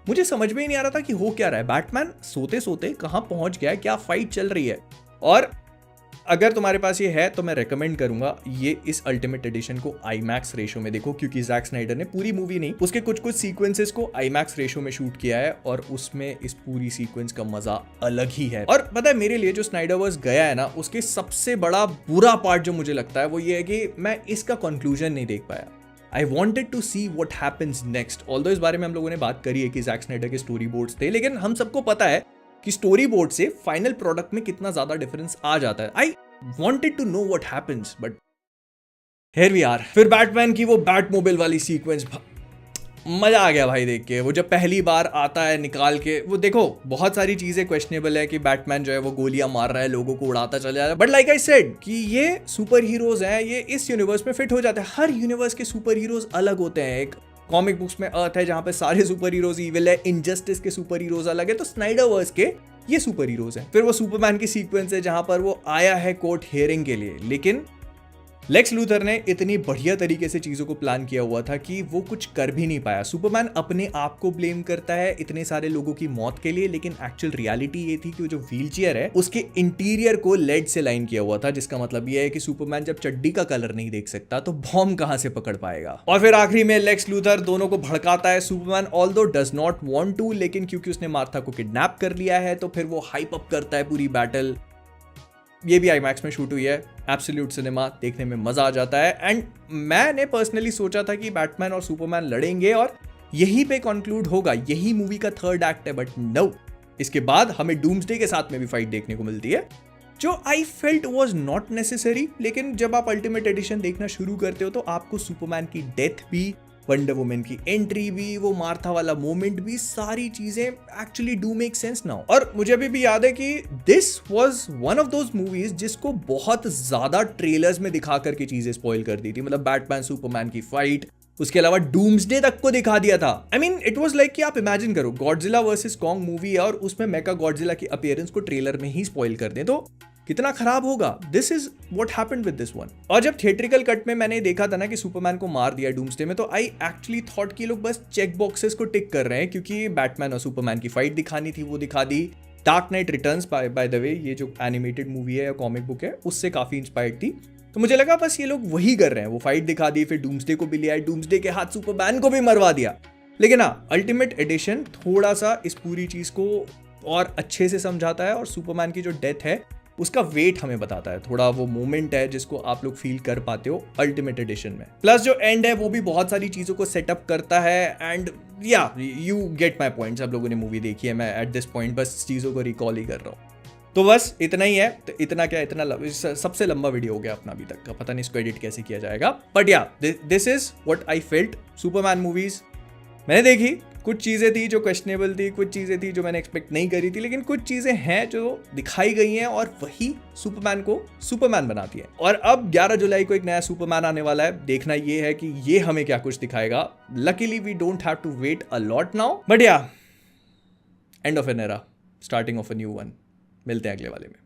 मुझे समझ में ही नहीं आ रहा था कि हो क्या रहा है। बैटमैन सोते सोते कहां पहुंच गया है, क्या फाइट चल रही है। और अगर तुम्हारे पास ये है तो मैं रेकमेंड करूंगा ये इस अल्टीमेट एडिशन को आईमैक्स रेशो में देखो, क्योंकि जैक स्नाइडर ने पूरी मूवी नहीं, उसके कुछ सीक्वेंसेस को आईमैक्स रेशो में शूट किया है और उसमें इस पूरी सीक्वेंस का मजा अलग ही है। और पता है, मेरे लिए जो स्नाइडरवर्स गया है ना, उसके सबसे बड़ा बुरा पार्ट जो मुझे लगता है वो ये है कि मैं इसका कंक्लूजन नहीं देख पाया। I wanted to see what happens next. Although इस बारे में हम लोगों ने बात करी है कि जैक स्नाइडर के स्टोरी बोर्ड्स थे, लेकिन हम सबको पता है कि स्टोरी बोर्ड से फाइनल प्रोडक्ट में कितना ज्यादा डिफरेंस आ जाता है। I wanted to know what happens, but here we are. फिर बैटमैन की वो बैटमोबाइल वाली सीक्वेंस, मजा आ गया भाई देख के। वो जब पहली बार आता है निकाल के, वो देखो बहुत सारी चीजें क्वेश्चनेबल है कि बैटमैन जो है वो गोलियां मार रहा है, लोगों को उड़ाता चला जा रहा है, बट लाइक आई सेड कि ये सुपर हीरोज हैं, ये इस यूनिवर्स में फिट हो जाते हैं। हर यूनिवर्स के सुपर हीरोज अलग होते हैं। एक कॉमिक बुक्स में अर्थ है जहां पे सारे सुपर हीरोज इविल है, इनजस्टिस के सुपर हीरोज अलग है, तो स्नाइडरवर्स के ये सुपर हीरोज हैं। फिर वो सुपरमैन की सीक्वेंस है जहां पर वो आया है कोर्ट हियरिंग के लिए, लेकिन लेक्स लूथर ने इतनी बढ़िया तरीके से चीजों को प्लान किया हुआ था कि वो कुछ कर भी नहीं पाया। सुपरमैन अपने आप को ब्लेम करता है इतने सारे लोगों की मौत के लिए, लेकिन एक्चुअल रियलिटी ये थी कि वो जो व्हीलचेयर है उसके इंटीरियर को लेड से लाइन किया हुआ था, जिसका मतलब ये है कि सुपरमैन जब चड्डी का कलर नहीं देख सकता तो बॉम्ब कहां से पकड़ पाएगा। और फिर आखिरी में लेक्स लूथर दोनों को भड़काता है। Superman although does not want to, लेकिन क्योंकि उसने मार्था को किडनैप कर लिया है तो फिर वो हाइप अप करता है पूरी बैटल। ये भी आईमैक्स में शूट हुई है, एब्सोल्यूट सिनेमा, देखने में मजा आ जाता है। एंड मैंने पर्सनली सोचा था कि बैटमैन और सुपरमैन लड़ेंगे और यहीं पे कंक्लूड होगा, यही मूवी का थर्ड एक्ट है, बट नो, इसके बाद हमें डूम्सडे के साथ में भी फाइट देखने को मिलती है, जो I felt was not necessary. लेकिन जब आप अल्टीमेट एडिशन देखना शुरू करते हो तो आपको सुपरमैन की डेथ भी, वंडर वुमन की एंट्री भी, वो मार्था वाला मोमेंट भी, सारी चीजें actually do make sense now. और मुझे अभी भी याद है कि this was one of those movies जिसको बहुत ज्यादा ट्रेलर्स में दिखा करके चीजें स्पॉइल कर दी थी। मतलब बैटमैन सुपरमैन की फाइट, उसके अलावा डूम्सडे तक को दिखा दिया था। I mean it was like कि आप इमेजिन करो गॉडजिला वर्सेस कॉन्ग मूवी है और उसमें मेका गॉडजिला की अपीयरेंस को ट्रेलर में ही स्पॉइल कर दें तो कितना खराब होगा। This is what happened with this one. और जब थिएट्रिकल कट में मैंने देखा था ना कि सुपरमैन को मार दिया डूम्सडे में, तो आई एक्चुअली थॉट कि लोग बस चेक बॉक्सेस को टिक कर रहे हैं, क्योंकि बैटमैन और सुपरमैन की फाइट दिखानी थी, वो दिखा दी। Dark Knight Returns by the way, ये जो एनिमेटेड मूवी है या कॉमिक बुक है, उससे काफी इंस्पायर्ड थी, तो मुझे लगा बस ये लोग वही कर रहे हैं, वो फाइट दिखा दी, फिर डूम्सडे को भी लिया, डूम्सडे के हाथ सुपरमैन को भी मरवा दिया। लेकिन हाँ, अल्टीमेट एडिशन थोड़ा सा इस पूरी चीज को और अच्छे से समझाता है और सुपरमैन की जो डेथ है उसका वेट हमें बताता है, थोड़ा वो मोमेंट है जिसको आप लोग फील कर पाते हो अल्टीमेट एडिशन में। प्लस जो एंड है वो भी बहुत सारी चीजों को सेटअप करता है एंड या यू गेट माई पॉइंट। सब लोगों ने मूवी देखी है, मैं एट दिस पॉइंट बस चीजों को रिकॉल ही कर रहा हूँ। तो बस इतना ही है। तो इतना क्या, इतना सबसे लंबा वीडियो हो गया अपना अभी तक का, पता नहीं इसको एडिट कैसे किया जाएगा, बट या this is what I felt. Superman movies मैंने देखी, कुछ चीज़ें थी जो क्वेश्चनेबल थी, कुछ चीज़ें थी जो मैंने एक्सपेक्ट नहीं करी थी, लेकिन कुछ चीज़ें हैं जो दिखाई गई हैं और वही सुपरमैन को सुपरमैन बनाती है। और अब 11 जुलाई को एक नया सुपरमैन आने वाला है, देखना ये है कि ये हमें क्या कुछ दिखाएगा। Luckily we don't have to wait a lot now, but yeah end of an era, starting of a new one. मिलते हैं अगले वाले में।